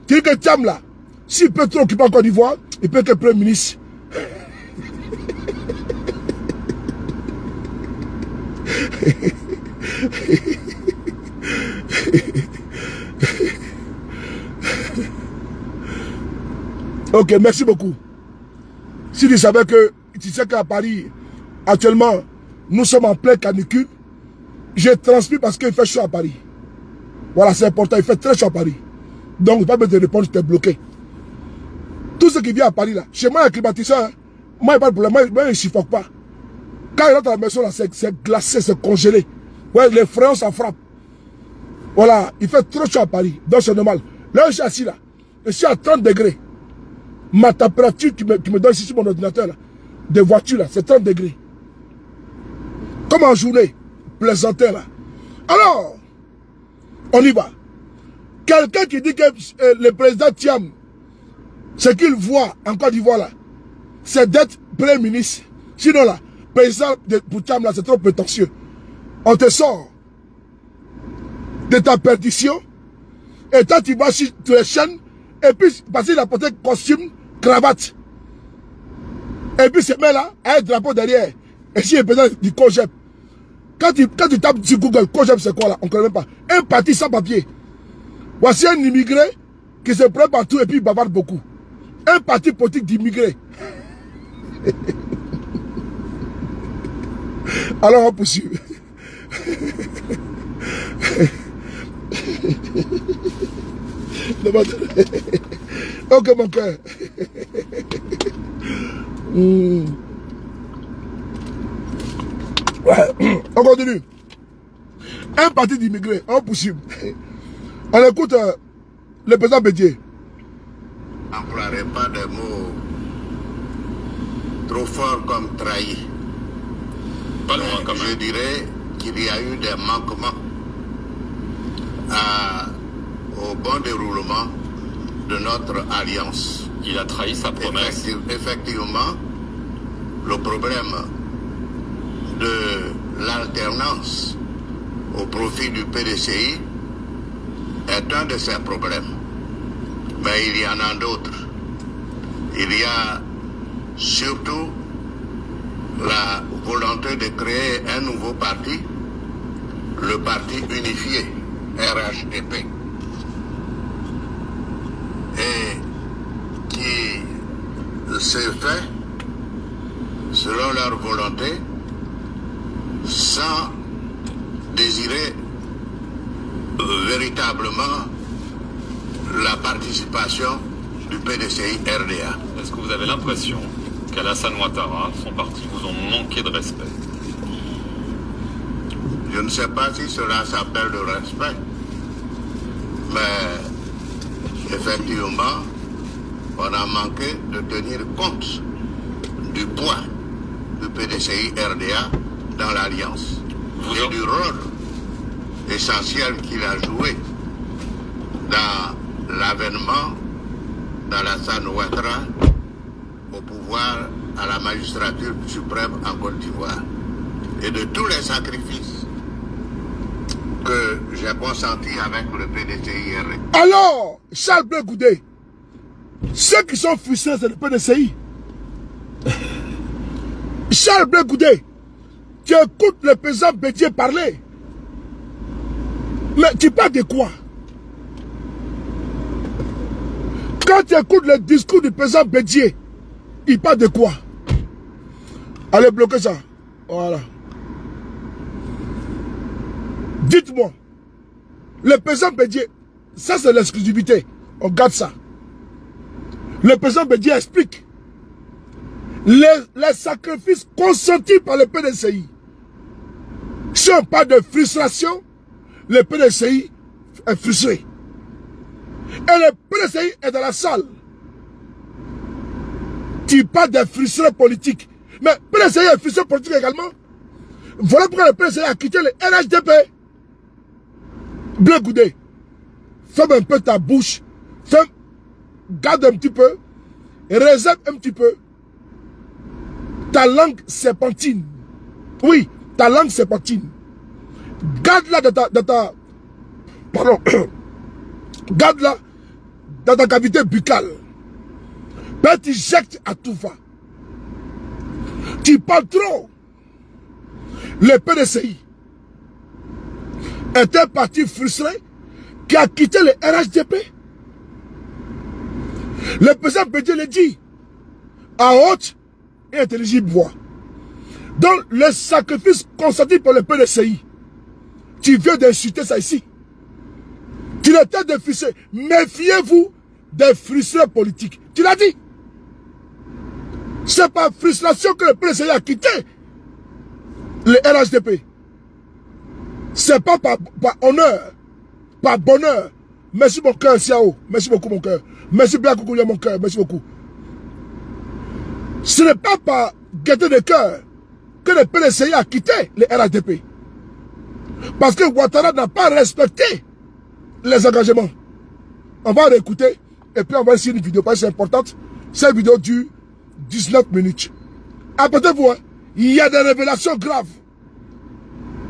Tu dis que Thiam là, s'il peut trop occuper en Côte d'Ivoire, il peut être premier ministre. Ok, merci beaucoup. Si tu savais que, tu sais qu'à Paris, actuellement, nous sommes en pleine canicule, j'ai transmis parce qu'il fait chaud à Paris. Voilà, c'est important, il fait très chaud à Paris. Donc, pas besoin de répondre, je t'ai bloqué. Tout ce qui vient à Paris, là, chez moi, il y a un climatiseur, hein. Moi, il n'y a pas de problème, moi, il ne suffoque pas. Quand il rentre à la maison, là, c'est glacé, c'est congelé. Ouais, les frayons, ça frappe. Voilà, il fait trop chaud à Paris, donc c'est normal. Là, je suis assis là, je suis à 30 degrés. Ma température qui me donne ici sur mon ordinateur, là, de voiture, là, c'est 30 degrés. Comme en journée, plaisantin, là. Alors, on y va. Quelqu'un qui dit que le président Thiam, ce qu'il voit en Côte d'Ivoire, là, c'est d'être premier ministre. Sinon, là, président pour Thiam, là, c'est trop prétentieux. On te sort de ta perdition, et toi, tu vas sur les chaînes, et puis, parce qu'il a porté costume, cravate. Et puis, ce mec-là a un drapeau derrière. Et si il est président du COGEP. Quand tu tapes sur Google, COGEP, c'est quoi là? On ne connaît même pas. Un parti sans papier. Voici un immigré qui se prend partout et puis il bavarde beaucoup. Un parti politique d'immigrés. Alors, on poursuit. Ok, mon cœur. Ouais. On continue. Un parti d'immigrés, on poursuit. On écoute le président Bédier. Je n'emploierai pas de mots trop forts comme trahi. Pas loin quand même. Je dirais qu'il y a eu des manquements. au bon déroulement de notre alliance. Il a trahi sa promesse. Effectivement, le problème de l'alternance au profit du PDCI est un de ces problèmes. Mais il y en a d'autres. Il y a surtout la volonté de créer un nouveau parti, le parti unifié, RHDP, et qui s'est fait selon leur volonté, sans désirer véritablement la participation du PDCI RDA. Est-ce que vous avez l'impression qu'Alassane Ouattara, son parti, vous ont manqué de respect? Je ne sais pas si cela s'appelle le respect, mais effectivement, on a manqué de tenir compte du poids du PDCI RDA dans l'Alliance et du rôle essentiel qu'il a joué dans l'avènement d'Alassane Ouattara au pouvoir à la magistrature suprême en Côte d'Ivoire et de tous les sacrifices que j'ai consentis avec le PDCI RDA. Alors, Charles Blé Goudé, ceux qui sont frustrés, c'est le PDCI. Charles Blé Goudé, tu écoutes le président Bédié parler. Mais tu parles de quoi? Quand tu écoutes le discours du président Bédié, il parle de quoi? Allez, bloquez ça. Voilà. Dites-moi, le président Bédié, ça c'est l'exclusivité. On garde ça. Le président Bédié explique les sacrifices consentis par le PDCI. Si on parle de frustration, le PDCI est frustré. Et le PDCI est dans la salle. Tu parles de frustré politique. Mais le PDCI est frustré politique également. Voilà pourquoi le PDCI a quitté le RHDP. Blé Goudé, ferme un peu ta bouche. Garde un petit peu. Réserve un petit peu. Ta langue serpentine. Oui, ta langue serpentine. Garde-la dans ta pardon. Garde-la dans ta cavité buccale. Ben tu jettes à tout va. Tu parles trop. Le PDCI est un parti frustré qui a quitté le RHDP. Le président Bédié le dit à haute et intelligible voix. Donc le sacrifice consenti par le PDCI, tu viens d'insulter ça ici. Tu l'étais de frustré. Méfiez-vous des frustrés politiques. Tu l'as dit. C'est par frustration que le PDCI a quitté le RHDP. C'est pas par honneur, par bonheur. Merci mon cœur, Siao. Merci beaucoup mon cœur. Merci bien Koukoulia mon cœur. Merci beaucoup. Ce n'est pas par gaieté de cœur que le PDCI a quitté le RHDP. Parce que Ouattara n'a pas respecté les engagements. On va réécouter et puis on va essayer une vidéo parce que c'est importante. Cette vidéo dure 19 minutes. Apprêtez-vous, hein. Il y a des révélations graves.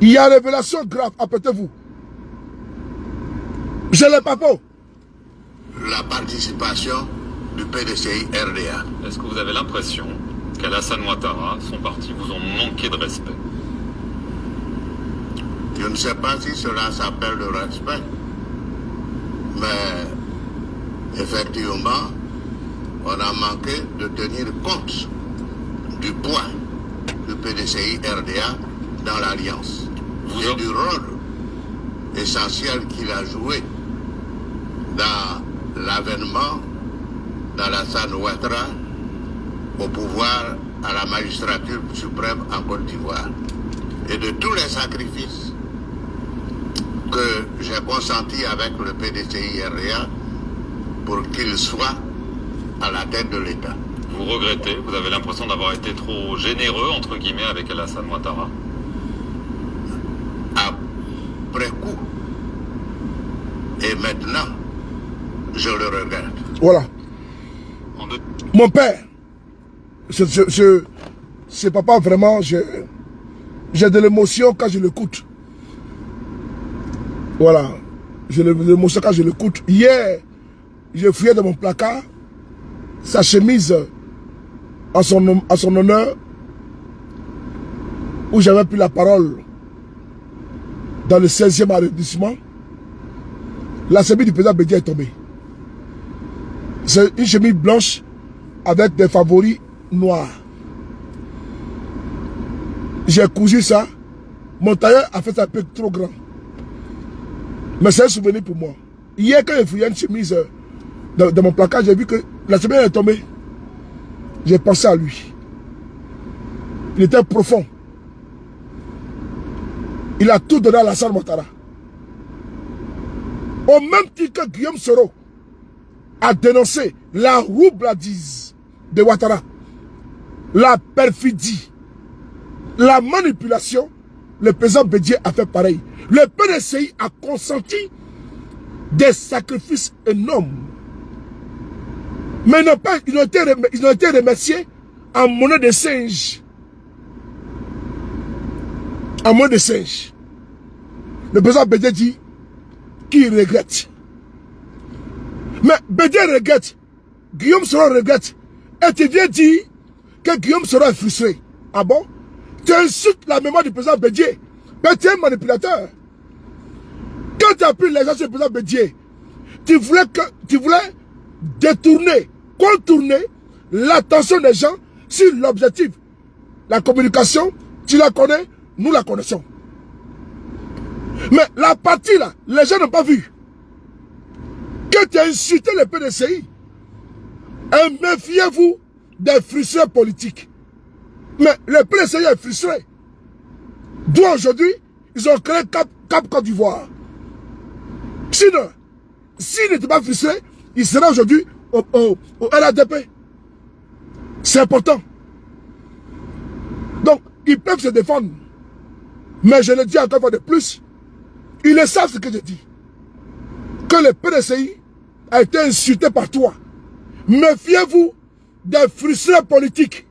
Il y a des révélations graves. Apprêtez-vous. Je l'ai pas pour. La participation du PDCI RDA. Est-ce que vous avez l'impression qu'Alassane Ouattara, son parti, vous ont manqué de respect? Je ne sais pas si cela s'appelle le respect, mais effectivement, on a manqué de tenir compte du poids du PDCI RDA dans l'Alliance et du rôle essentiel qu'il a joué dans l'avènement d'Alassane Ouattara au pouvoir à la magistrature suprême en Côte d'Ivoire et de tous les sacrifices que j'ai consentis avec le PDCI RDA pour qu'il soit à la tête de l'État. Vous regrettez? Vous avez l'impression d'avoir été trop généreux, entre guillemets, avec Alassane Ouattara? Après coup, Et maintenant, je le regrette. Voilà. Mon père, c'est papa vraiment, j'ai de l'émotion quand je l'écoute. Voilà. J'ai de l'émotion quand je l'écoute. Hier, j'ai fouillé dans mon placard sa chemise à son honneur, où j'avais pris la parole dans le 16e arrondissement. La chemise du président Bédié est tombée. C'est une chemise blanche avec des favoris noirs. J'ai cousu ça. Mon tailleur a fait ça un peu trop grand. Mais c'est un souvenir pour moi. Hier, quand j'ai fouillé une chemise dans mon placard, j'ai vu que la chemise est tombée. J'ai pensé à lui. Il était profond. Il a tout donné à Alassane Ouattara. Au même titre que Guillaume Soro a dénoncé la roubladise de Ouattara, la perfidie, la manipulation, le président Bédié a fait pareil. Le PDCI a consenti des sacrifices énormes. Mais ils ont été remerciés en monnaie de singe. En monnaie de singe. Le président Bédié dit qu'il regrette. Mais Bédié regrette. Guillaume Soro regrette. Et tu viens dire que Guillaume Soro est frustré. Ah bon? Tu insultes la mémoire du président Bédié. Mais tu es un manipulateur. Quand tu as pris les gens sur le président Bédié, tu voulais détourner, contourner l'attention des gens sur l'objectif. La communication, tu la connais, nous la connaissons. Mais la partie là, les gens n'ont pas vu. Que tu as insulté le PDCI. Et méfiez-vous des frustrés politiques. Mais le PDCI est frustré. D'où aujourd'hui, ils ont créé Cap Côte d'Ivoire. Sinon, s'il n'était pas frustré, il serait aujourd'hui au RADP. C'est important. Donc, ils peuvent se défendre. Mais je le dis encore une fois de plus, ils le savent ce que je dis. Que le PDCI a été insulté par toi. Méfiez-vous des frustrés politiques.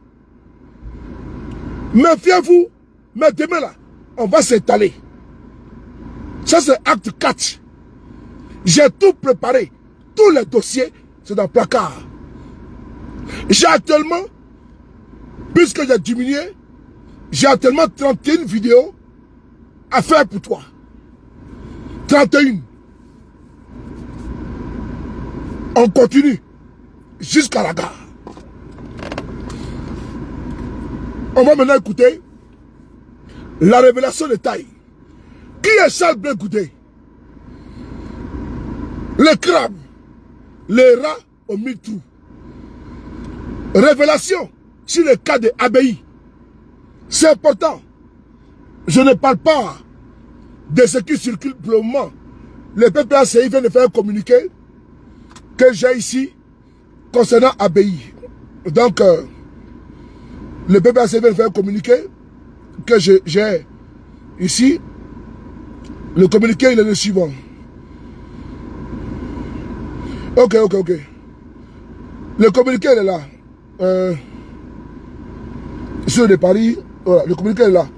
Méfiez-vous, mais demain là, on va s'étaler. Ça c'est acte 4. J'ai tout préparé. Tous les dossiers, c'est dans le placard. J'ai actuellement, puisque j'ai diminué, j'ai actuellement 31 vidéos à faire pour toi. 31. On continue jusqu'à la gare. On va maintenant écouter la révélation de taille. Qui est Charles Blé Goudé? Le crabe, les rats au mille trous. Révélation sur le cas de Abbaye. C'est important. Je ne parle pas de ce qui circule pour le moment. Le PPACI vient de faire un communiqué que j'ai ici concernant Abbaye. Donc, le PPACI vient de faire un communiqué que j'ai ici. Le communiqué, il est le suivant. Ok. Le communiqué, il est là. Sur de Paris, voilà, le communiqué est là.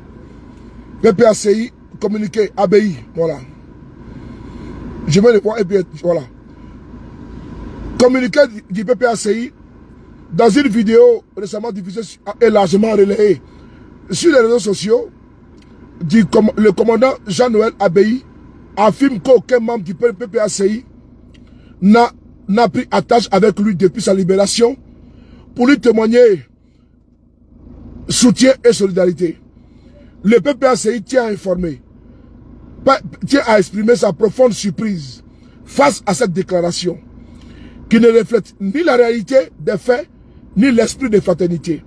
PPACI, communiqué, Abbaye, voilà. Je vais le voir et puis, voilà. Communiqué du PPACI, dans une vidéo récemment diffusée et largement relayée sur les réseaux sociaux, le commandant Jean-Noël Abbaye affirme qu'aucun membre du PPACI n'a pris attache avec lui depuis sa libération pour lui témoigner soutien et solidarité. Le PPACI tient à informer, tient à exprimer sa profonde surprise face à cette déclaration qui ne reflète ni la réalité des faits, ni l'esprit de fraternité,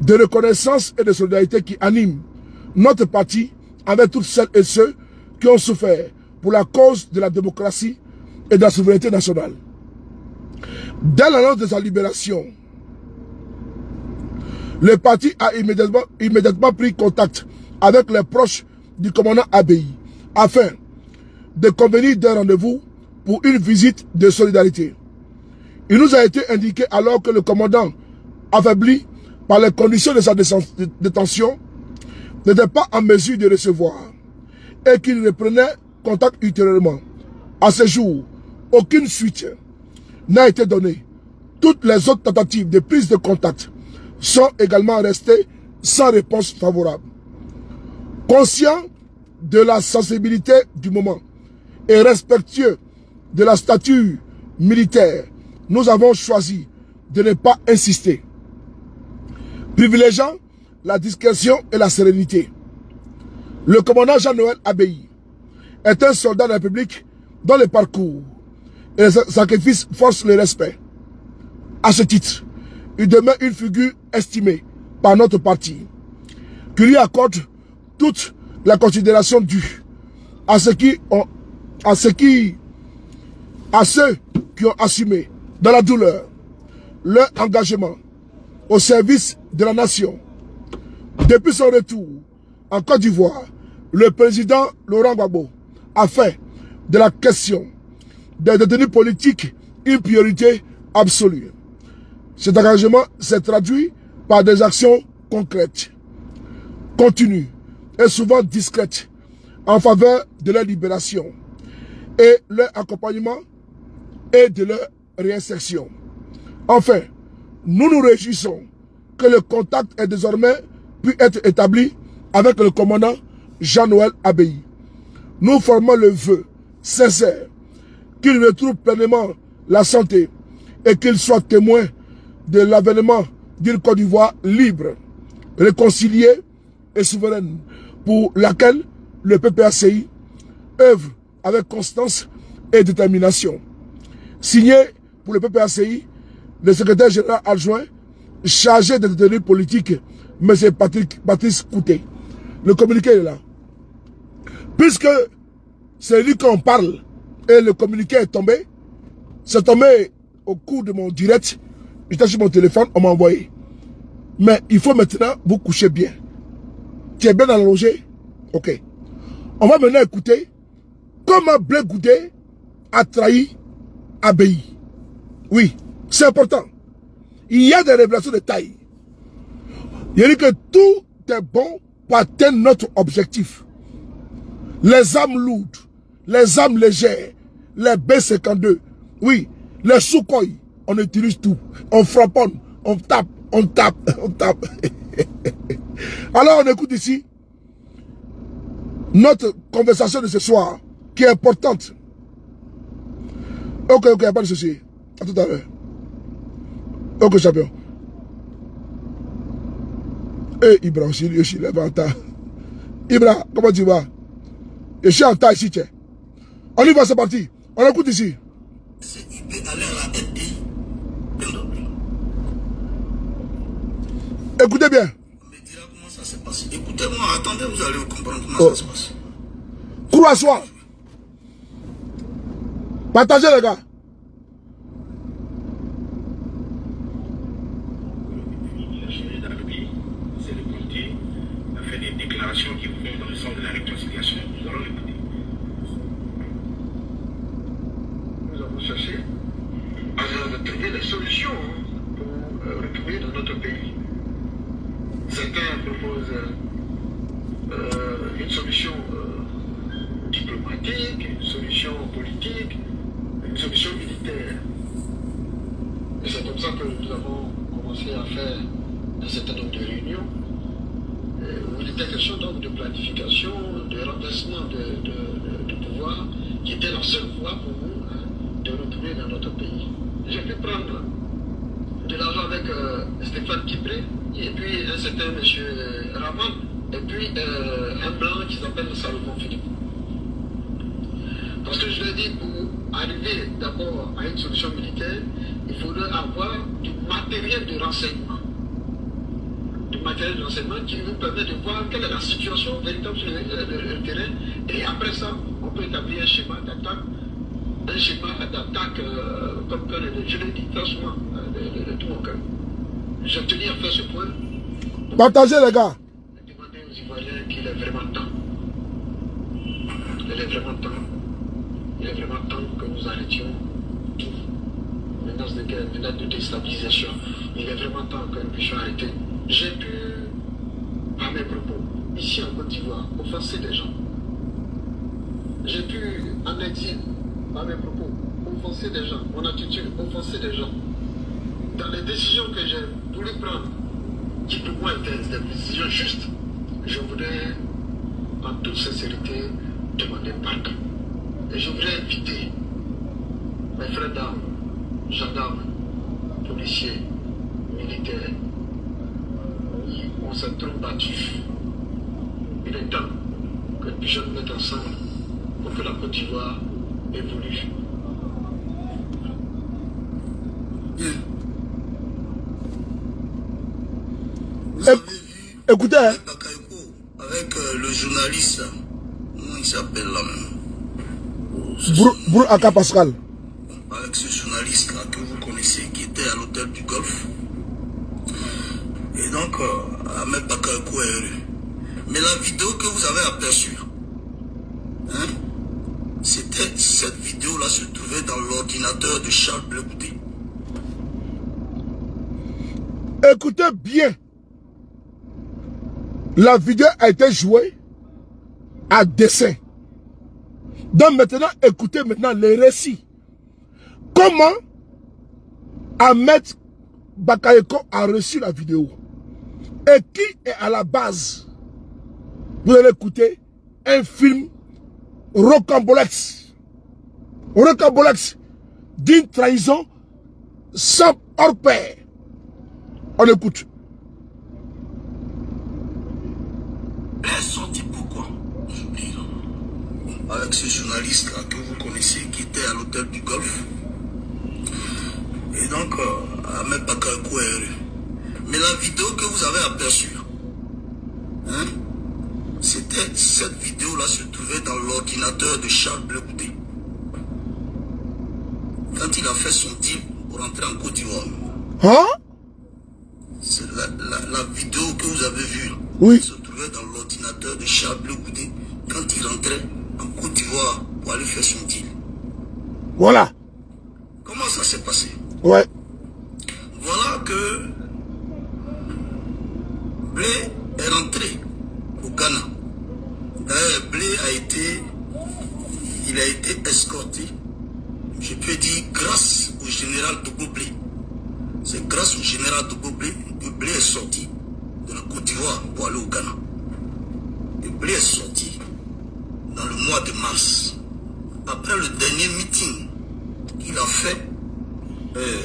de reconnaissance et de solidarité qui anime notre parti avec toutes celles et ceux qui ont souffert pour la cause de la démocratie et de la souveraineté nationale. Dès l'annonce de sa libération, le parti a immédiatement pris contact avec les proches du commandant Abbaye afin de convenir d'un rendez-vous pour une visite de solidarité. Il nous a été indiqué alors que le commandant, affaibli par les conditions de sa détention, n'était pas en mesure de recevoir et qu'il reprenait contact ultérieurement. À ce jour, aucune suite n'a été donnée. Toutes les autres tentatives de prise de contact sont également restées sans réponse favorable. Conscient de la sensibilité du moment et respectueux de la stature militaire, nous avons choisi de ne pas insister, privilégiant la discrétion et la sérénité. Le commandant Jean-Noël Abbaye est un soldat de la République dont le parcours et les sacrifices forcent le respect. À ce titre, il demeure une figure estimée par notre parti, qui lui accorde toute la considération due à ceux qui ont assumé dans la douleur leur engagement au service de la nation. Depuis son retour en Côte d'Ivoire, le président Laurent Gbagbo a fait de la question des détenus politiques une priorité absolue. Cet engagement s'est traduit par des actions concrètes, continues et souvent discrètes en faveur de leur libération et leur accompagnement et de leur réinsertion. Enfin, nous nous réjouissons que le contact ait désormais pu être établi avec le commandant Jean-Noël Abbaye. Nous formons le vœu sincère qu'il retrouve pleinement la santé et qu'il soit témoin de l'avènement d'une Côte d'Ivoire libre, réconciliée et souveraine, pour laquelle le PPACI œuvre avec constance et détermination. Signé pour le PPACI, le secrétaire général adjoint chargé des détenus politiques, M. Patrice Coutet. Le communiqué est là. Puisque c'est lui qu'on parle et le communiqué est tombé, c'est tombé au cours de mon direct. J'étais sur mon téléphone, on m'a envoyé. Mais il faut maintenant vous coucher bien. Tu es bien allongé? Ok. On va maintenant écouter comment Blé Goudé a trahi Abbaye. Oui, c'est important. Il y a des révélations de taille. Il dit que tout est bon pour atteindre notre objectif. Les armes lourdes, les armes légères, les B-52, oui, les Sukhoi, on utilise tout. On frapponne, on tape, on tape, on tape. Alors on écoute ici notre conversation de ce soir, qui est importante. Ok, il n'y a pas de souci. À tout à l'heure. Ok, champion. Eh, Ibra aussi, je suis là-bas en temps. Ibra, comment tu vas? Je suis en temps ici, tiens. On y va, c'est parti. On écoute ici. Écoutez bien. Comment ça se passe? Écoutez-moi, attendez, vous allez comprendre comment ça se passe. Crois-soi. Partagez les gars. C'est le comité a fait des déclarations qui vont dans le sens de la réconciliation. Nous allons l'écouter. Nous avons cherché à trouver des solutions pour retrouver dans notre pays. Certains proposent une solution diplomatique, une solution politique, une solution militaire. Et c'est comme ça que nous avons commencé à faire un certain nombre de réunions où il était question donc de planification, de remplacement de pouvoir, qui était la seule voie pour nous de retrouver dans notre pays. J'ai pu prendre de l'argent avec Stéphane Kipré, et puis un certain monsieur Raman, et puis un blanc qui s'appelle Salomon Philippe. Parce que je l'ai dit, pour arriver d'abord à une solution militaire, il faudrait avoir du matériel de renseignement. Du matériel de renseignement qui nous permet de voir quelle est la situation véritable sur le terrain. Et après ça, on peut établir un schéma d'attaque. Un schéma d'attaque, comme que je l'ai dit franchement, de tout mon cœur. Je tenais à faire ce point. Partagez les gars. Demandez aux Ivoiriens qu'il est vraiment temps. Il est vraiment temps il est vraiment temps que nous arrêtions tout. Menace de guerre, menace de déstabilisation. Il est vraiment temps que nous puissions arrêter. J'ai pu, par mes propos, ici en Côte d'Ivoire, offenser des gens. J'ai pu, en exil, par mes propos, offenser des gens. Mon attitude, offenser des gens. Dans les décisions que j'ai voulu prendre, qui pour moi étaient des décisions justes, je voudrais, en toute sincérité, demander pardon. Et je voudrais inviter mes frères d'armes, gendarmes, policiers, militaires. On s'est trop battus. Il est temps que nous puissions nous mettre ensemble pour que la Côte d'Ivoire évolue. Bien. Vous avez vu Écoutez, hein. Avec le journaliste, comment il s'appelle là même? Brou Aka Pascal. Avec ce journaliste là que vous connaissez qui était à l'hôtel du Golfe. Et donc, Ahmed Bakayoko est heureux. Mais la vidéo que vous avez aperçue, hein, c'était cette vidéo là se trouvait dans l'ordinateur de Charles Blé Goudé. Écoutez bien. La vidéo a été jouée à dessein. Donc maintenant, écoutez maintenant les récits. Comment Ahmed Bakayoko a reçu la vidéo? Et qui est à la base? Vous allez écouter un film rocambolesque. Rocambolesque d'une trahison sans hors pair. On écoute. Elle est sortie pourquoi? J'oublie. Avec ce journaliste là que vous connaissez qui était à l'hôtel du Golfe. Et donc, Ahmed Bakayoko est heureux. Mais la vidéo que vous avez aperçue, hein, c'était cette vidéo là se trouvait dans l'ordinateur de Charles Blé Goudé. Quand il a fait son deal pour rentrer en Côte d'Ivoire. Hein? C'est la vidéo que vous avez vue. Oui. Se trouvait dans l'ordinateur de Charles Blé Goudé quand il rentrait en Côte d'Ivoire pour aller faire son deal. Voilà. Comment ça s'est passé? Ouais. Voilà que Blé est rentré au Ghana. D'ailleurs, Blé a été escorté, je peux dire grâce au général Dogo Blé. C'est grâce au général Dogo Blé que Blé est sorti de la Côte d'Ivoire pour aller au Ghana. Et Blé est sorti dans le mois de mars, après le dernier meeting qu'il a fait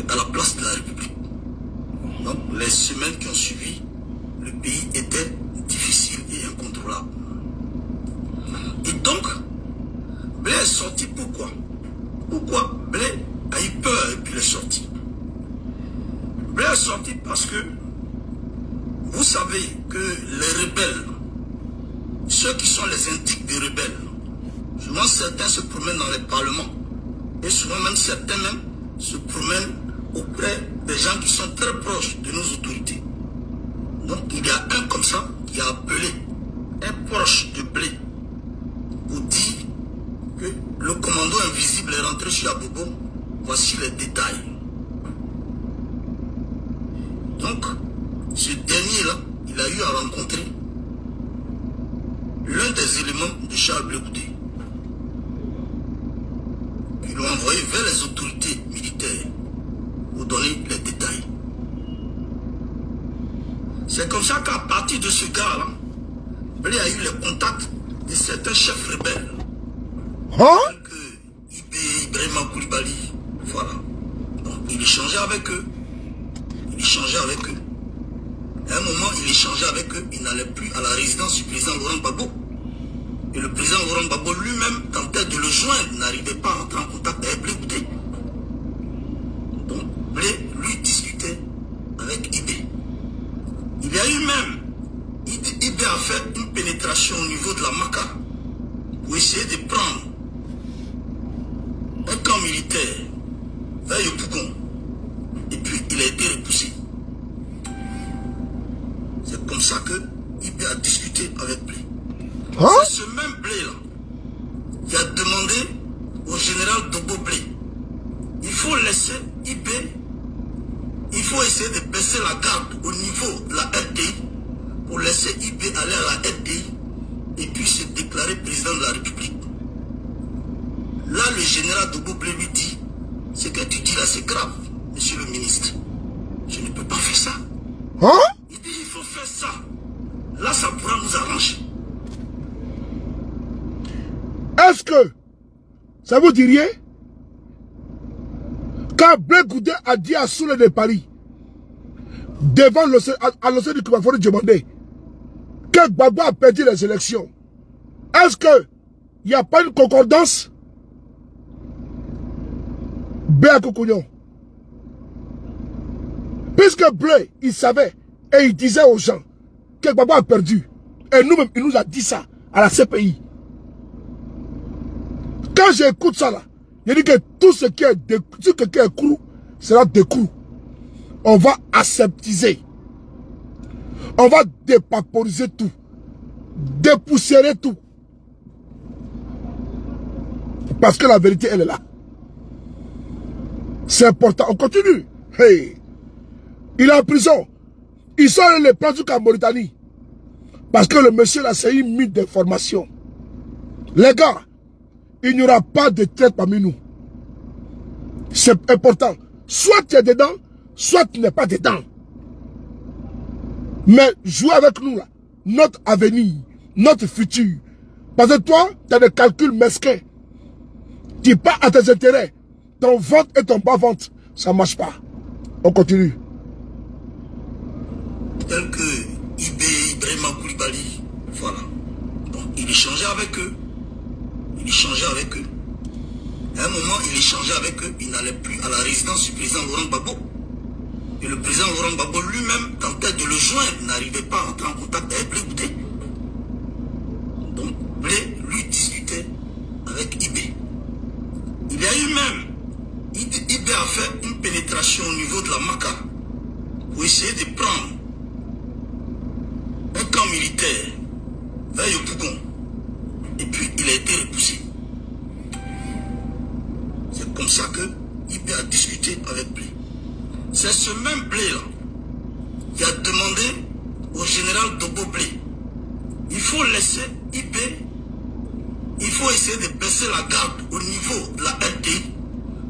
à la place de la République. Donc les semaines qui ont suivi, le pays était difficile et incontrôlable. Et donc, Blé est sorti pourquoi? Pourquoi Blé a eu peur et puis il est sorti? Blé est sorti parce que vous savez que les rebelles, ceux qui sont les indiques des rebelles, souvent certains se promènent dans les parlements et souvent même certains même se promènent auprès des gens qui sont très proches de nos autorités. Donc il y a un comme ça qui a appelé un proche de Blé pour dire que le commando invisible est rentré sur Abobo. Voici les détails. Donc ce dernier-là, il a eu à rencontrer l'un des éléments de Charles Blé Goudé. Ils l'ont envoyé vers les autorités militaires pour donner les détails. C'est comme ça qu'à partir de ce gars-là, Blé a eu les contacts de certains chefs rebelles. Hein? Ibrahima Koulibaly. Voilà. Donc il échangeait avec eux. Il échangeait avec eux. À un moment, il échangeait avec eux. Il n'allait plus à la résidence du président Laurent Gbagbo. Et le président Laurent Gbagbo lui-même tentait de le joindre, n'arrivait pas à entrer en contact avec Blé Goudé. Donc Blé, lui, discutait avec Ibé. Il y a eu même, Ibé a fait une pénétration au niveau de la Maka pour essayer de prendre un camp militaire vers Yopougon. Et puis il a été repoussé. C'est comme ça que Ibé a discuté avec Blé. Hein? C'est ce même Blé là qui a demandé au général IB aller à la RDI et puis se déclarer président de la République. Là, le général de Boblé lui dit, ce que tu dis là, c'est grave, monsieur le ministre. Je ne peux pas faire ça. Hein? Il dit, il faut faire ça. Là, ça pourra nous arranger. Est-ce que ça vous dit rien? Quand Blé Goudé a dit à Soule de Paris, devant l'océan du Koubafouri demandé, que Gbagbo a perdu les élections, est-ce qu'il n'y a pas une concordance? Béa Koukouignon. Puisque Blé, il savait et il disait aux gens que Gbagbo a perdu. Et nous-mêmes, il nous a dit ça à la CPI. Quand j'écoute ça là, je dis que tout ce qui est crou sera décrou. On va aseptiser. On va dépaporiser tout. Dépoussiérer tout. Parce que la vérité, elle est là. C'est important. On continue. Hey. Il est en prison. Ils sont allés les prendre jusqu'à Mauritanie. Parce que le monsieur là, c'est une mythe d'information. Les gars, il n'y aura pas de traite parmi nous. C'est important. Soit tu es dedans, soit tu n'es pas dedans. Mais joue avec nous là. Notre avenir, notre futur. Parce que toi, tu as des calculs mesquins. Tu pars à tes intérêts. Ton vente et ton bas-vente, ça ne marche pas. On continue. Tel que Ibrahima Koulibaly, voilà. Donc, il échangeait avec eux. Il échangeait avec eux. À un moment, il échangeait avec eux. Il n'allait plus à la résidence du président Laurent Gbagbo. Et le président Laurent Gbagbo lui-même tentait de le joindre, n'arrivait pas à entrer en contact avec Blé Goudé. Donc, Blé, lui, discutait avec Ibé. Il y a eu même, Ibé a fait une pénétration au niveau de la Maka pour essayer de prendre un camp militaire vers Yopougon. Et puis, il a été repoussé. C'est comme ça que Ibé a discuté avec Blé. C'est ce même Blé-là qui a demandé au général Dobo Blé, il faut laisser Ibé, il faut essayer de baisser la garde au niveau de la RDI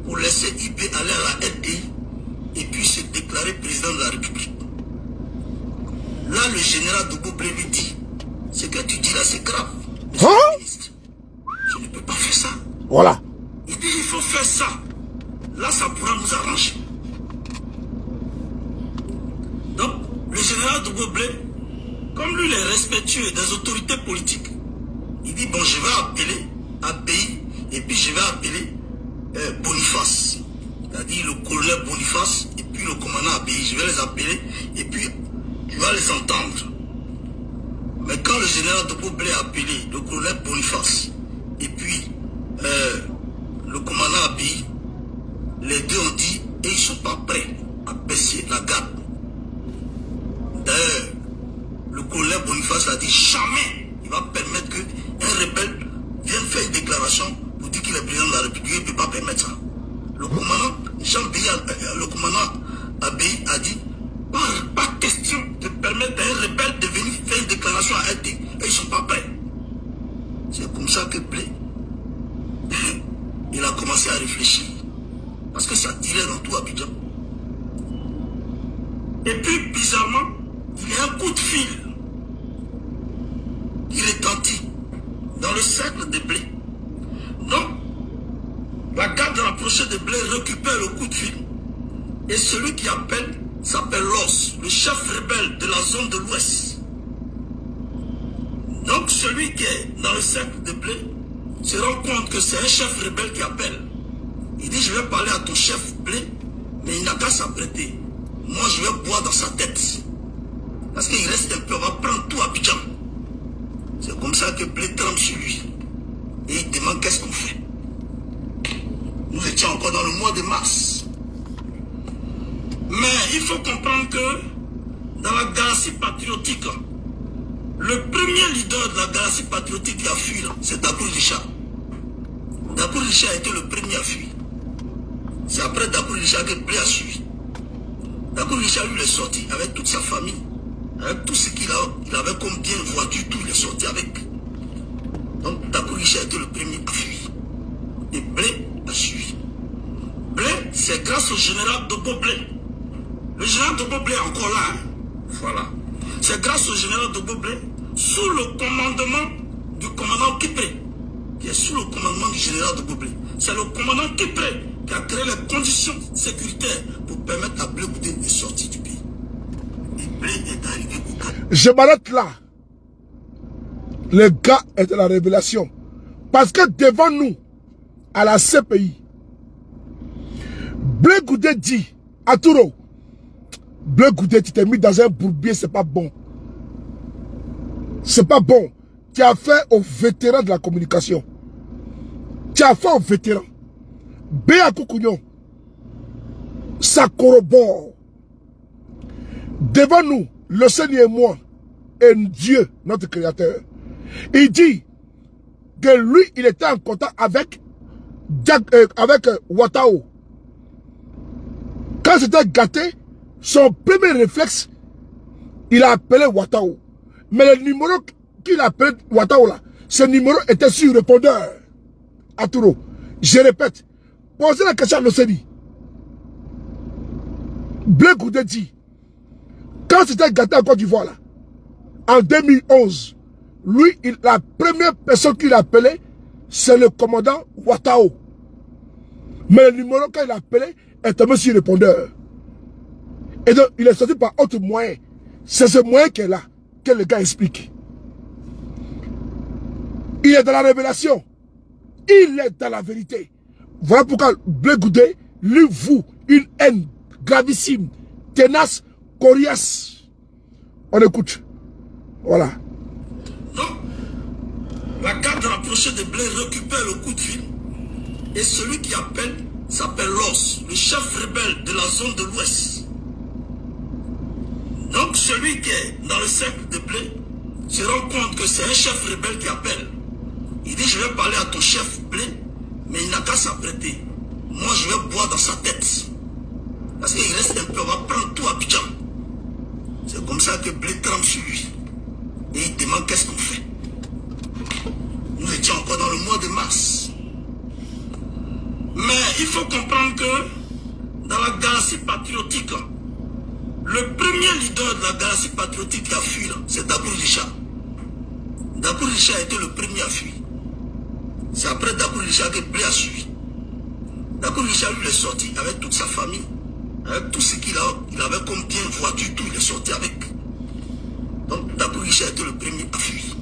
pour laisser Ibé aller à la RDI et puis se déclarer président de la République. Là, le général Dobo Blé lui dit, ce que tu dis là, c'est grave. Monsieur le ministre, je ne peux pas faire ça. Voilà. Il dit, il faut faire ça. Là, ça pourra nous arranger. Donc, le général de Goblé, comme lui, il est respectueux des autorités politiques, il dit, bon, je vais appeler Abbaye, et puis je vais appeler Boniface. C'est-à-dire le colonel Boniface, et puis le commandant Abbaye. Je vais les appeler, et puis tu vas les entendre. Mais quand le général de Goblé a appelé le colonel Boniface, et puis le commandant Abbaye, les deux ont dit, et ils ne sont pas prêts à baisser la garde. D'ailleurs, le colonel Boniface a dit jamais il va permettre qu'un rebelle vienne faire une déclaration pour dire qu'il est président de la République. Il ne peut pas permettre ça. Le commandant Abbaye a dit pas question de permettre à un rebelle de venir faire une déclaration à RD. Et ils ne sont pas prêts. C'est comme ça que Blé, il a commencé à réfléchir. Parce que ça tirait dans tout Abidjan. Et puis, bizarrement, il y a un coup de fil qui retentit dans le cercle de Blé. Donc, la garde rapprochée de Blé récupère le coup de fil. Et celui qui appelle s'appelle Ross, le chef rebelle de la zone de l'Ouest. Donc, celui qui est dans le cercle de Blé se rend compte que c'est un chef rebelle qui appelle. Il dit, je vais parler à ton chef Blé, mais il n'a qu'à s'apprêter. Moi, je vais boire dans sa tête. Parce qu'il reste un peu, on va prendre tout à Abidjan. C'est comme ça que Blé trempe sur lui. Et il demande qu'est-ce qu'on fait. Nous étions encore dans le mois de mars. Mais il faut comprendre que dans la galaxie patriotique, le premier leader de la galaxie patriotique qui a fui, c'est Dakour Richard. Dakour Richard a été le premier à fuir. C'est après Dakour Richard que Blé a suivi. Dakour Richard lui est sorti avec toute sa famille Avec tout ce qu'il avait comme bien voiture, tout il est sorti avec. Donc Dakour Richard a été le premier à fuir. Et Blé a suivi. Blé, c'est grâce au général Dogo Blé. Le général Dogo Blé est encore là. Hein. Voilà. C'est grâce au général Dogo Blé, sous le commandement du commandant Kipré, qui est sous le commandement du général Dogo Blé. C'est le commandant Kipré qui a créé les conditions sécuritaires pour permettre à Blé Goudé de sortir du pays. Et Blé est arrivé au Ghana. Je m'arrête là. Le gars est de la révélation. Parce que devant nous, à la CPI, Blé Goudé dit à Touro, Blé Goudé, tu t'es mis dans un bourbier, c'est pas bon. C'est pas bon. Tu as fait aux vétérans de la communication. Tu as fait aux vétérans. Béa Koukounion, ça corrobore. Devant nous, le Seigneur et moi, et Dieu, notre Créateur, il dit que lui, il était en contact avec Ouattao. Quand c'était gâté, son premier réflexe, il a appelé Ouattao. Mais le numéro qu'il a appelé Ouattao là, ce numéro était sur le répondeur. À Touro. Je répète, posez la question à l'Océanie. Blé Goudé dit, quand c'était gâté en Côte d'Ivoire là, en 2011, lui, la première personne qu'il a appelée, c'est le commandant Ouattao. Mais le numéro qu'il a appelé est tombé sur le répondeur. Et donc, il est sorti par autre moyen. C'est ce moyen qui est là, que le gars explique. Il est dans la révélation. Il est dans la vérité. Voilà pourquoi Blé Goudé lui voue une haine gravissime, tenace, coriace. On écoute. Voilà. Donc, la garde rapprochée de Blé récupère le coup de fil. Et celui qui appelle s'appelle Ross, le chef rebelle de la zone de l'Ouest. Donc, celui qui est dans le cercle de Blé se rend compte que c'est un chef rebelle qui appelle. Il dit, je vais parler à ton chef Blé, mais il n'a qu'à s'apprêter. Moi, je vais boire dans sa tête. Parce qu'il reste un peu, on va prendre tout à Abidjan. C'est comme ça que Blé trempe sur lui. Et il demande qu'est-ce qu'on fait. Nous étions encore dans le mois de mars. Mais il faut comprendre que dans la galaxie patriotique, le premier leader de la galaxie patriotique qui a fui, c'est Dakour Richard. Dakour Richard a été le premier à fuir. C'est après Dakour Richard que Blé a suivi. Dakour Richard, lui, il est sorti avec toute sa famille, avec tout ce qu'il avait comme bien voiture, tout, il est sorti avec. Donc Dakour Richard a été le premier à fuir.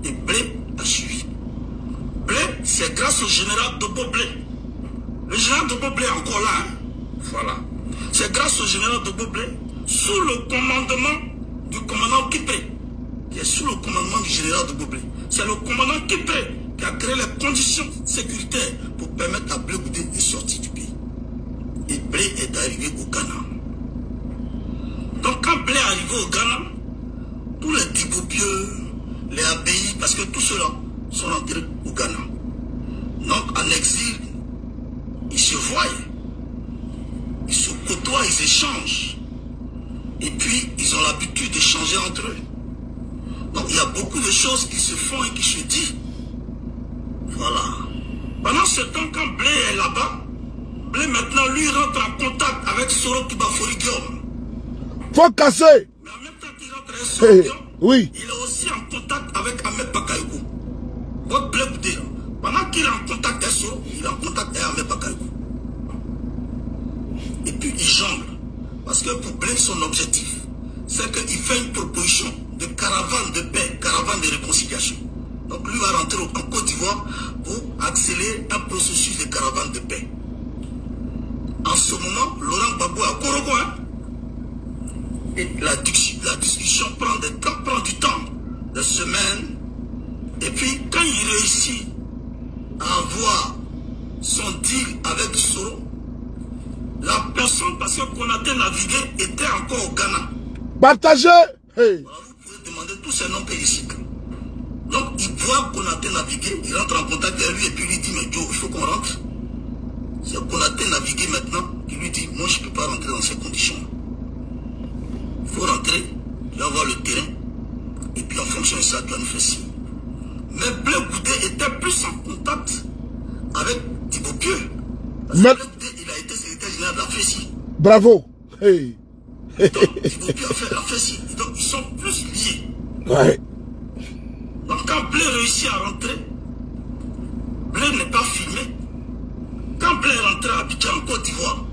Et Blé a suivi. Blé, c'est grâce au général Dogo Blé. Le général Dogo Blé est encore là. Hein? Voilà. C'est grâce au général Dogo Blé, sous le commandement du commandant Kipré, qui est sous le commandement du général Dogo Blé. C'est le commandant Kipré qui a créé les conditions sécuritaires pour permettre à Blé Goudé de sortir du pays. Et Blé est arrivé au Ghana. Donc quand Blé est arrivé au Ghana, tous les Dibopieux, les abbayes, parce que tous ceux-là sont entrés au Ghana. Donc en exil, ils se voient, ils se côtoient, ils échangent. Et puis, ils ont l'habitude d'échanger entre eux. Donc, il y a beaucoup de choses qui se font et qui se disent. Voilà. Pendant ce temps, quand Blé est là-bas, Blé maintenant, lui, rentre en contact avec Soro Kibafori Guillaume. Faut casser. Mais en même temps qu'il rentre avec Soro Guillaume, oui. il est aussi en contact avec Ahmed Bakayoko. Votre Blé Goudé, pendant qu'il est en contact avec Soro, il est en contact avec Ahmed Bakayoko. Et puis, il jongle. Parce que pour Blé, son objectif, c'est qu'il fait une proposition de caravane de paix, caravane de réconciliation. Donc lui va rentrer en Côte d'Ivoire pour accélérer un processus de caravane de paix. En ce moment, Laurent Gbagbo est à Korogo. Hein? Et la discussion prend du temps, des semaines. Et puis, quand il réussit à avoir son deal avec Soro, la personne, parce que Konaté navigué, était encore au Ghana. Partagez. Hey. Voilà, vous pouvez demander tous ces noms que je cite. Donc, il voit Konaté naviguer, il rentre en contact avec lui et puis lui dit, mais Joe, il faut qu'on rentre. C'est Konaté naviguer maintenant qui lui dit, moi je ne peux pas rentrer dans ces conditions. Il faut rentrer, tu doit voir le terrain. Et puis en fonction de ça, tu dois nous faire signe. Mais Blé Goudé était plus en contact avec Thibaut Pieux. Parce que Blé Goudé, il a été secrétaire général de la FESI. Bravo. Hey. Donc, Thibaut Pieux a fait la FESI. Donc, ils sont plus liés. Ouais. Donc, quand Blé réussit à rentrer, Blé n'est pas filmé. Quand Blé est rentré à Abidjan, en Côte d'Ivoire,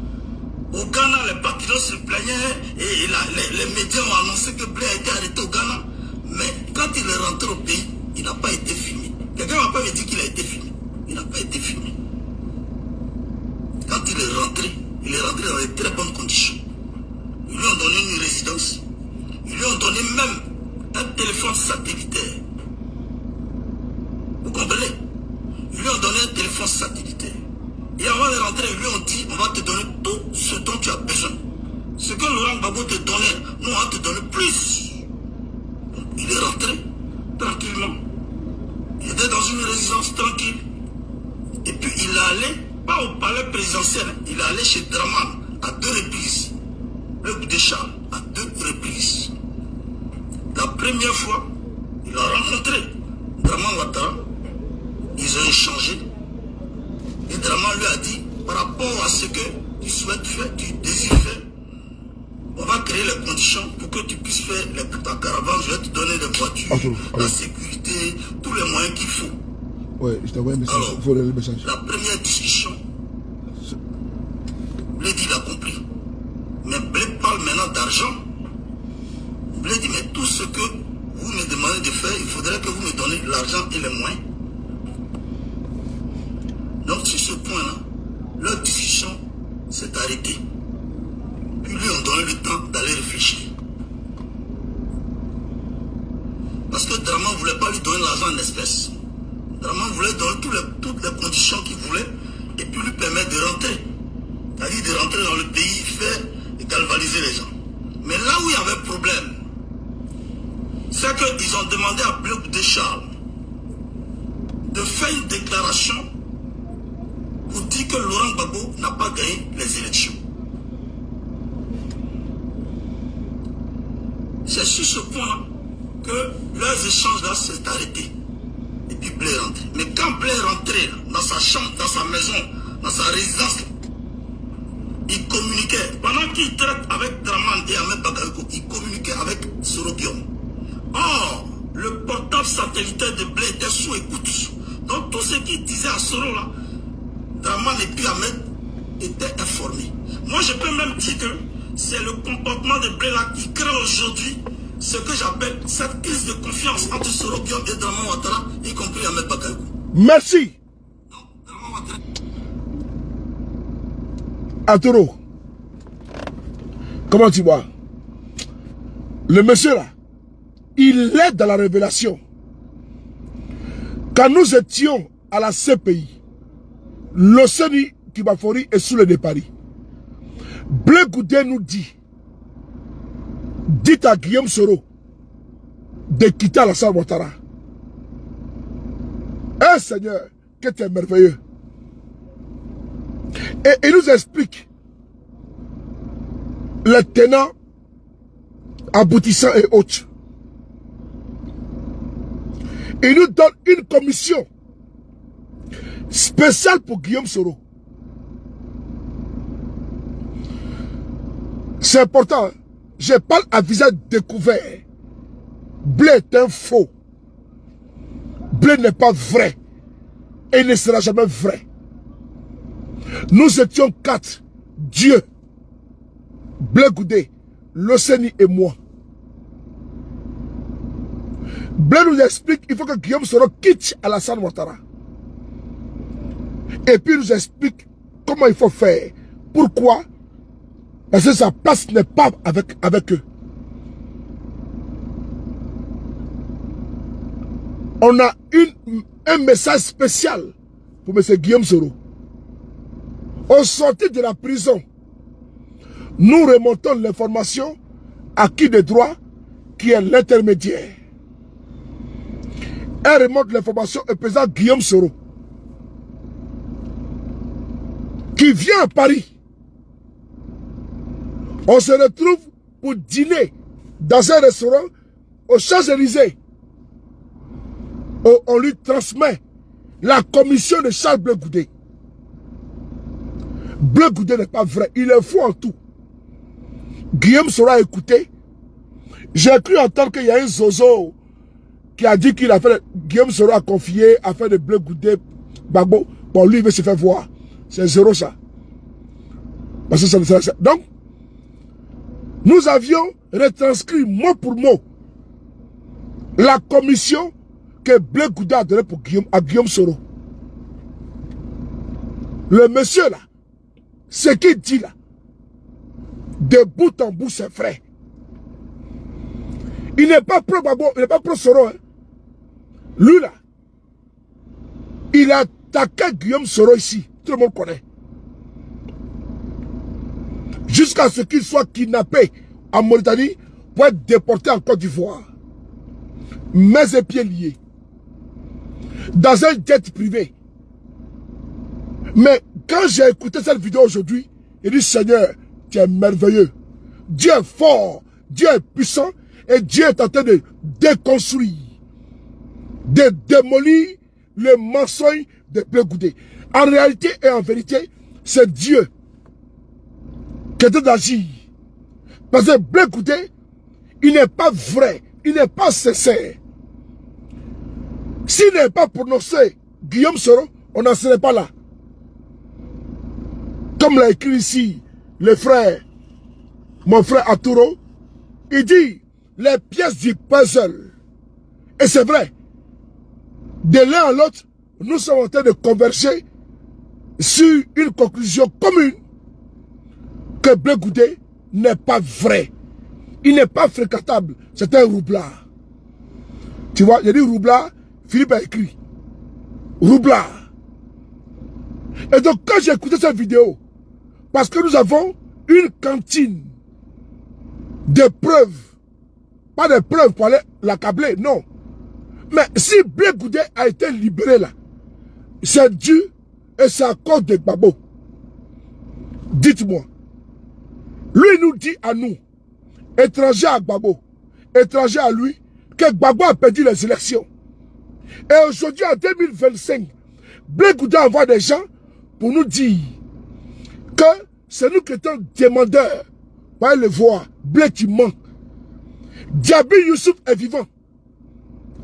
au Ghana, les patriotes se plaignaient et les médias ont annoncé que Blé a été arrêté au Ghana. Mais quand il est rentré au pays, il n'a pas été filmé. Quelqu'un ne va pas me dire qu'il a été filmé. Il n'a pas été filmé. Quand il est rentré dans de très bonnes conditions. Ils lui ont donné une résidence. Ils lui ont donné même un téléphone satellitaire. Vous comprenez? Ils lui ont donné un téléphone satellitaire. Et avant de rentrer, ils lui ont dit, on va te donner tout ce dont tu as besoin. Ce que Laurent Gbagbo te donnait, nous on va te donner plus. Donc, il est rentré tranquillement. Il était dans une résidence tranquille. Et puis il est allé, pas au palais présidentiel, il est allé chez Draman à 2 reprises. Le coup de Charles à 2 reprises. La première fois, il a rencontré Draman Ouattara. Ils ont échangé. Et Draman lui a dit, par rapport à ce que tu souhaites faire, tu désires faire, on va créer les conditions pour que tu puisses faire ta caravane. Je vais te donner des voitures, la sécurité, tous les moyens qu'il faut. Ouais, je t'envoie un message. Alors, Il faut le message. La première discussion, Blé dit il a compris. Mais Blé parle maintenant d'argent. Blé dit, mais tout ce que vous me demandez de faire, il faudrait que vous me donnez l'argent et les moyens. Donc sur ce point-là, leur discussion s'est arrêtée. Puis lui ont donné le temps d'aller réfléchir. Parce que Draman ne voulait pas lui donner l'argent en espèces. Draman voulait donner toutes les conditions qu'il voulait et puis lui permettre de rentrer. C'est-à-dire de rentrer dans le pays, faire et galvaniser les gens. Mais là où il y avait problème, c'est qu'ils ont demandé à Blé Goudé Charles de faire une déclaration pour dire que Laurent Gbagbo n'a pas gagné les élections. C'est sur ce point que leurs échanges là s'est arrêté. Et puis Blé est rentré. Mais quand Blé est rentré dans sa chambre, dans sa maison, dans sa résidence, il communiquait. Pendant qu'il traite avec Draman et Ahmed Bakayoko, il communiquait avec Sorobium. Or, le portable satellitaire de Blé était sous écoute. Donc tout ce qu'il disait à Soro là, Draman et puis Ahmed étaient informés. Moi je peux même dire que c'est le comportement de Blé là qui crée aujourd'hui ce que j'appelle cette crise de confiance entre Sorobium et Draman Ouattara, y compris Ahmed Bakayoko. Merci. Atoro, comment tu vois? Le monsieur là, il est dans la révélation. Quand nous étions à la CPI, l'Océanie Kibafori est sous le départ. Blé Goudé nous dit, dites à Guillaume Soro de quitter Alassane Ouattara. Eh Seigneur, que tu es merveilleux. Et il nous explique les tenants, aboutissants et autres. Il nous donne une commission spéciale pour Guillaume Soro. C'est important. Hein? Je parle à visage découvert. Blé est un faux. Blé n'est pas vrai. Et ne sera jamais vrai. Nous étions 4. Dieu, Blé Goudé, l'Océanie et moi. Blé nous explique qu'il faut que Guillaume Soro quitte Alassane Ouattara. Et puis il nous explique comment il faut faire. Pourquoi? Parce que sa place n'est pas avec eux. On a un message spécial pour M. Guillaume Soro. Au sortir de la prison, nous remontons l'information à qui de droit, qui est l'intermédiaire. Elle remonte l'information au président Guillaume Soro, qui vient à Paris. On se retrouve pour dîner dans un restaurant aux Champs-Élysées. On lui transmet la commission de Charles Blé Goudé. Blé Goudé n'est pas vrai, il est faux en tout. Guillaume Soro a écouté. J'ai cru entendre qu'il y a un zozo qui a dit qu'il a fait, Guillaume Soro a confié affaire de Blé Goudé, Gbagbo. Bon, lui, il veut se faire voir. C'est zéro ça. Parce que ça. Donc, nous avions retranscrit mot pour mot la commission que Blé Goudé a donnée à Guillaume Soro. Le monsieur là, ce qu'il dit là, de bout en bout, c'est vrai. Il n'est pas pro Gbagbo, il n'est pas pro Soro. Hein. Lui là, il a attaqué Guillaume Soro ici. Tout le monde connaît. Jusqu'à ce qu'il soit kidnappé en Mauritanie pour être déporté en Côte d'Ivoire. Mains et pieds liés. Dans un jet privé. Mais quand j'ai écouté cette vidéo aujourd'hui, il dit Seigneur, tu es merveilleux. Dieu est fort, Dieu est puissant et Dieu est en train de déconstruire, de démolir le mensonge de Blé Goudé. En réalité et en vérité, c'est Dieu qui est en train d'agir. Parce que Blé Goudé, il n'est pas vrai, il n'est pas sincère. S'il n'est pas prononcé Guillaume Soro, on n'en serait pas là. Comme l'a écrit ici le frère, mon frère Arturo, il dit les pièces du puzzle. Et c'est vrai. De l'un à l'autre, nous sommes en train de converger sur une conclusion commune que Blé Goudé n'est pas vrai. Il n'est pas fréquentable. C'est un roublard. Tu vois, j'ai dit roublard, Philippe a écrit. Roublard. Et donc quand j'ai écouté cette vidéo, parce que nous avons une cantine de preuves, pas de preuves pour aller l'accabler, non. Mais si Blé Goudé a été libéré là, c'est dû et c'est à cause de Gbagbo. Dites-moi. Lui nous dit à nous, étrangers à Gbagbo, étrangers à lui, que Gbagbo a perdu les élections. Et aujourd'hui, en 2025, Blé Goudé envoie des gens pour nous dire que c'est nous qui étions demandeurs. Vous allez le voir, Blé qui ment. Diaby Youssouf est vivant.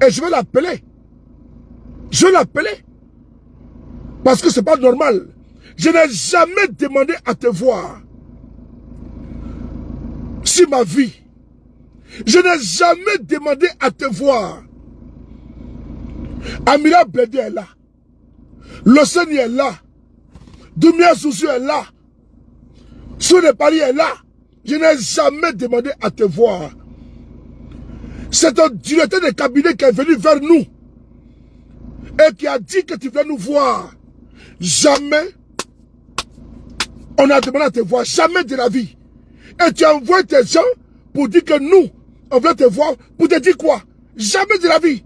Et je vais l'appeler. Je vais l'appeler. Parce que c'est pas normal. Je n'ai jamais demandé à te voir. Si ma vie. Je n'ai jamais demandé à te voir. Amira Blédé est là. Loseni est là. Doumia Soussou est là. Soune Paris est là. Je n'ai jamais demandé à te voir. C'est un directeur de cabinet qui est venu vers nous. Et qui a dit que tu viens nous voir. Jamais on a demandé à te voir. Jamais de la vie. Et tu envoies tes gens pour dire que nous, on veut te voir. Pour te dire quoi? Jamais de la vie.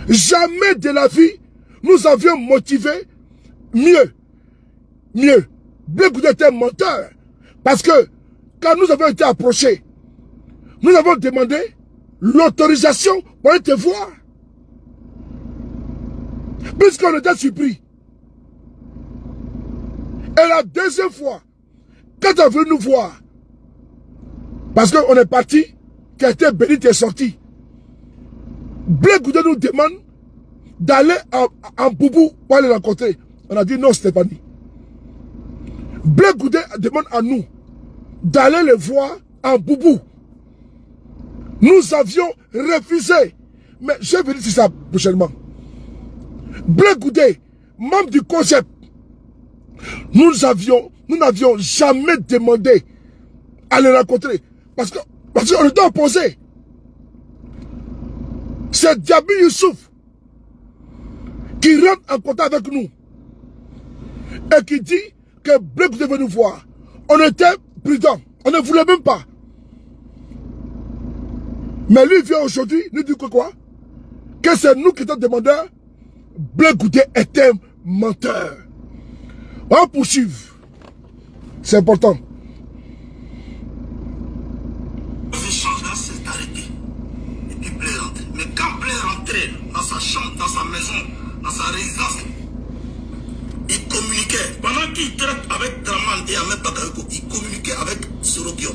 Jamais de la vie, nous avions motivé mieux. Mieux. Blé Goudé était un menteur. Parce que quand nous avons été approchés, nous avons demandé l'autorisation pour aller te voir. Puisqu'on était surpris. Et la deuxième fois, quand tu as voulu nous voir, parce qu'on est parti, tu as été béni, tu es sorti. Blé Goudé nous demande d'aller en Boubou pour aller rencontrer. On a dit non, Stéphanie. Blé Goudé demande à nous d'aller le voir en Boubou. Nous avions refusé. Mais je vais venir sur ça prochainement. Blé Goudé, membre du concept, nous n'avions jamais demandé à le rencontrer. Parce qu'on était opposés. C'est Diaby Youssouf qui rentre en contact avec nous et qui dit que Blé Goudé veut nous voir. On était prudents, on ne voulait même pas. Mais lui vient aujourd'hui, nous dit que quoi? Que c'est nous qui sommes demandeurs. Blé Goudé est un menteur. On va poursuivre. C'est important. sa résidence. Il communiquait. Pendant qu'il traite avec Draman et Ahmed Bakayoko, il communiquait avec Sorokion.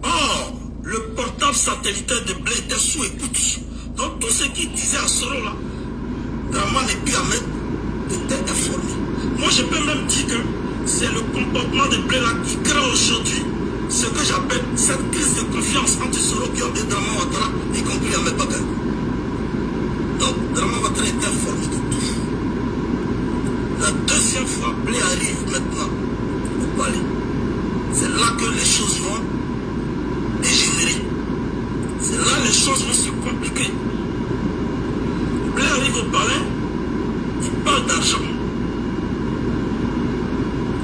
Or, le portable satellitaire de Blé était sous écoute. Donc tout ce qu'il disait à Soro là, Draman et puis Ahmed étaient informés. Moi je peux même dire que c'est le comportement de Blé là qui crée aujourd'hui ce que j'appelle cette crise de confiance entre Sorokion et Draman Ouattara, y compris Ahmed Bakayoko. Donc Draman Ouattara est informé de tout. La deuxième fois, Blé arrive maintenant au palais. C'est là que les choses vont dégénérer. C'est là que les choses vont se compliquer. Blé arrive au palais, il parle d'argent.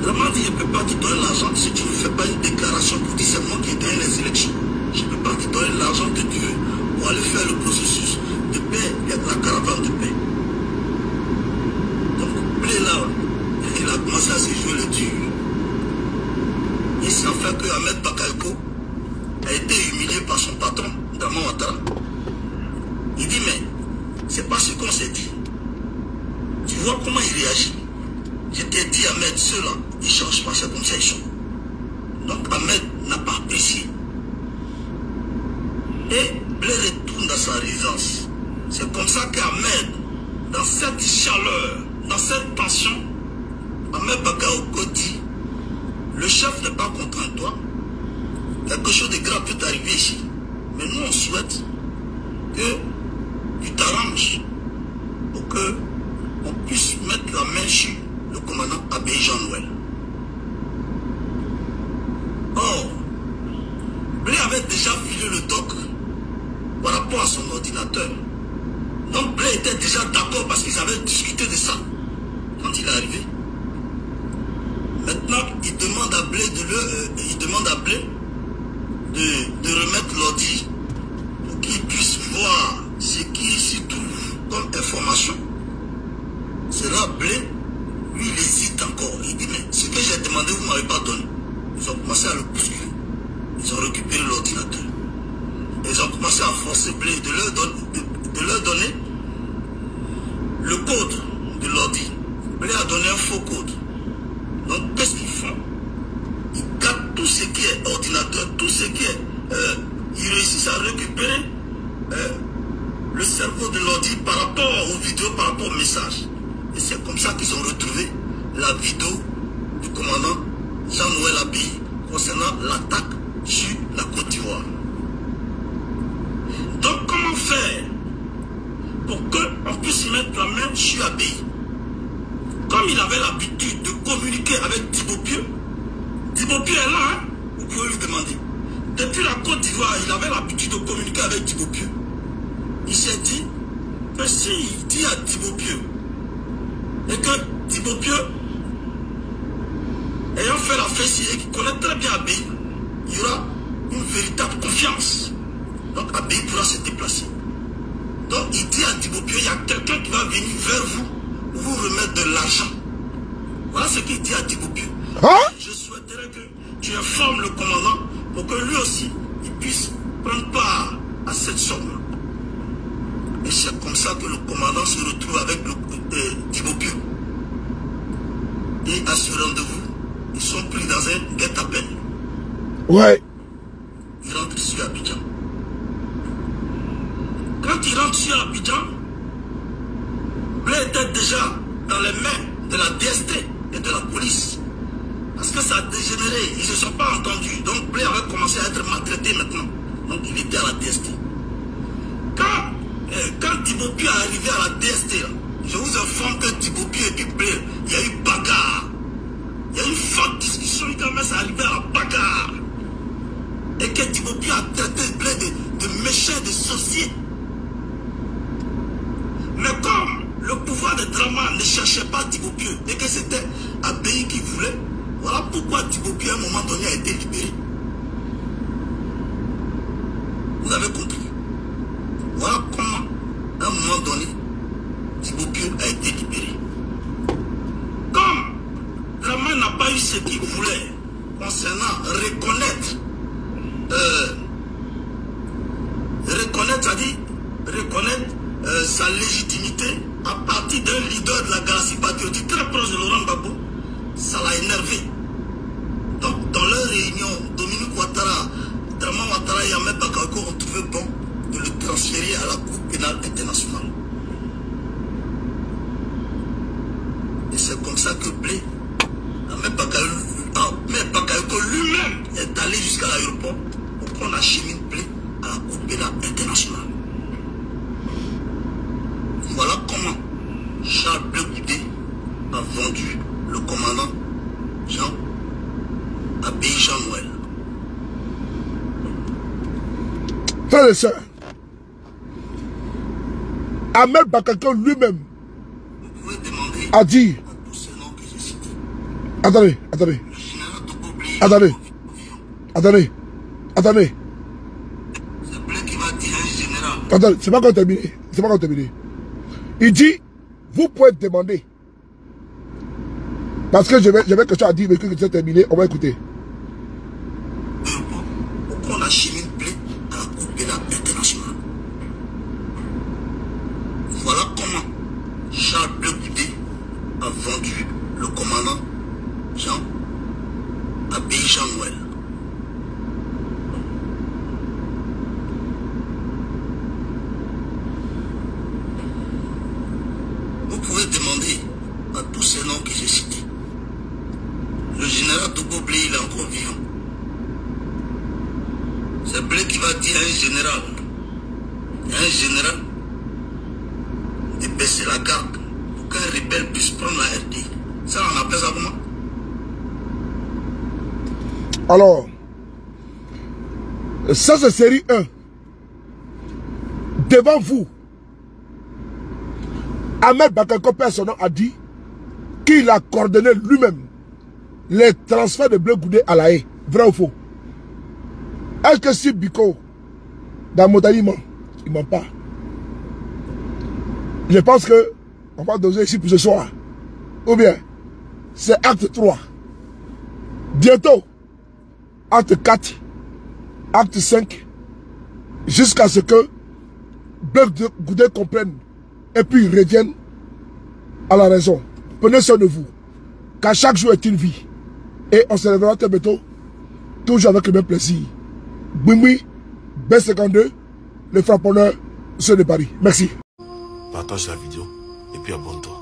Draman dit, je ne peux pas te donner l'argent si tu ne fais pas une déclaration pour dire c'est moi qui ai gagné les élections. Je ne peux pas te donner l'argent que tu veux pour aller faire le processus de paix, la caravane de paix. Donc, Blé là, il a commencé à se jouer le dur. Il s'en fait que Ahmed Bakayoko a été humilié par son patron, Draman Ouattara. Il dit, mais c'est pas ce qu'on s'est dit. Tu vois comment il réagit. Je t'ai dit, Ahmed, ceux-là, ils ne changent pas, c'est comme ça ils sont. Donc Ahmed n'a pas apprécié. Et Blé retourne dans sa résidence. C'est comme ça qu'Ahmed, dans cette chaleur, dans cette tension, Ahmed Bakayoko dit, le chef n'est pas content de toi. Quelque chose de grave peut arriver ici. Mais nous, on souhaite que tu t'arranges pour qu'on puisse mettre la main sur le commandant Abbé Jean-Noël. Or, Blé avait déjà filé le doc par rapport à son ordinateur. Donc Blé était déjà d'accord parce qu'ils avaient discuté de ça quand il est arrivé. Maintenant, il demande à Blé de remettre l'ordi pour qu'il puisse voir ce qui s'y trouve comme information. C'est là Blé, lui, il hésite encore. Il dit, mais ce que j'ai demandé, vous ne m'avez pas donné. Ils ont commencé à le bousculer. Ils ont récupéré l'ordinateur. Ils ont commencé à forcer Blé de leur donner le code de l'ordi. Blé a donné un faux code. Donc, qu'est-ce qu'ils font? Ils gardent tout ce qui est ordinateur, tout ce qui est... ils réussissent à récupérer le cerveau de l'ordi par rapport aux vidéos, par rapport aux messages. Et c'est comme ça qu'ils ont retrouvé la vidéo du commandant Jean-Noël Abbé concernant l'attaque sur la Côte d'Ivoire. Donc, comment faire pour qu'on puisse mettre la main sur Abbé? Comme il avait l'habitude de communiquer avec Thibaut Pieux est là, hein? Vous pouvez lui demander. Depuis la Côte d'Ivoire, il avait l'habitude de communiquer avec Thibaut Pieux. Il s'est dit que s'il dit à Thibaut Pieux et que Thibaut Pieux, ayant fait la fesse et qui connaît très bien Abbé, il y aura une véritable confiance. Donc Abbé pourra se déplacer. Donc il dit à Thibaut Pieux, il y a quelqu'un qui va venir vers vous pour vous remettre de l'argent. Voilà ce qu'il dit à Thibaut Pieux. Hein? Je souhaiterais que tu informes le commandant pour que lui aussi, il puisse prendre part à cette somme. Et c'est comme ça que le commandant se retrouve avec Thibaut Pieux. Et à ce rendez-vous, ils sont pris dans un guet-apens. Ouais. Ils rentrent sur Abidjan. Quand ils rentrent sur Abidjan, Blé était déjà dans les mains de la DST et de la police. Parce que ça a dégénéré, ils ne se sont pas entendus. Donc Blé avait commencé à être maltraité maintenant. Donc il était à la DST. Quand Thibaut Pieux est arrivé à la DST, là, je vous informe que Thibaut Pieux et puis Blé, il y a eu bagarre. Il y a eu une forte discussion, il commence à arriver à la bagarre. Et que Thibaut Pieux a traité Blé de méchant, de sorcier. Mais comme le pouvoir de Draman ne cherchait pas Thibaut Pieux et que c'était Abbé qui voulait, voilà pourquoi Thibaut Pieux à un moment donné a été libéré. Vous avez compris? Voilà comment, à un moment donné, Thibaut Pieux a été libéré. Comme Draman n'a pas eu ce qu'il voulait concernant reconnaître, c'est-à-dire reconnaître sa légitimité à partir sortie d'un leader de la galaxie patriotique très proche de Laurent Gbagbo, ça l'a énervé. Donc, dans leur réunion, Dominique Ouattara, Draman Ouattara et Ahmed Bakayoko ont trouvé bon de le transférer à la Cour pénale internationale. Et c'est comme ça que Blé, Ahmed Bakayoko lui-même est allé jusqu'à l'aéroport pour prendre la chimie Blé à la Cour pénale internationale. Voilà comment Charles Blé Goudé a vendu le commandant Jean Abbaye Jean-Noël. Frères et sœurs, Ahmed Bakayoko lui-même a dit. Attendez. Attendez. Attendez, c'est pas encore terminé. C'est pas encore terminé. Il dit, vous pouvez demander. Parce que je vais quelque chose à dire, mais que c'est terminé, on va écouter. On a chimie Blé à la Cour pénale internationale. Voilà comment Charles Blé Goudé a vendu le commandant Jean Abbaye Jean-Noël. Vous pouvez demander à tous ces noms que j'ai cités. Le général Togo Blé, il est encore vivant. C'est Blé qui va dire à un général de baisser la garde pour qu'un rebelle puisse prendre la RD. Ça, on appelle ça comment? Alors, ça c'est série 1. Devant vous, Ahmed Bakayoko personnel a dit qu'il a coordonné lui-même les transferts de Blé Goudé à la haie. Vrai ou faux? Est-ce que si Biko, dans Moutali, il ment pas? Je pense que on va doser ici pour ce soir. Ou bien, c'est acte 3. Bientôt, acte 4, acte 5, jusqu'à ce que Blé Goudé comprenne et puis revienne à la raison. Prenez soin de vous, car chaque jour est une vie. Et on se reverra très bientôt, toujours avec le même plaisir. Bouimoui, B52, le frapponneur, ceux de Paris. Merci. Partage la vidéo et puis abonne-toi.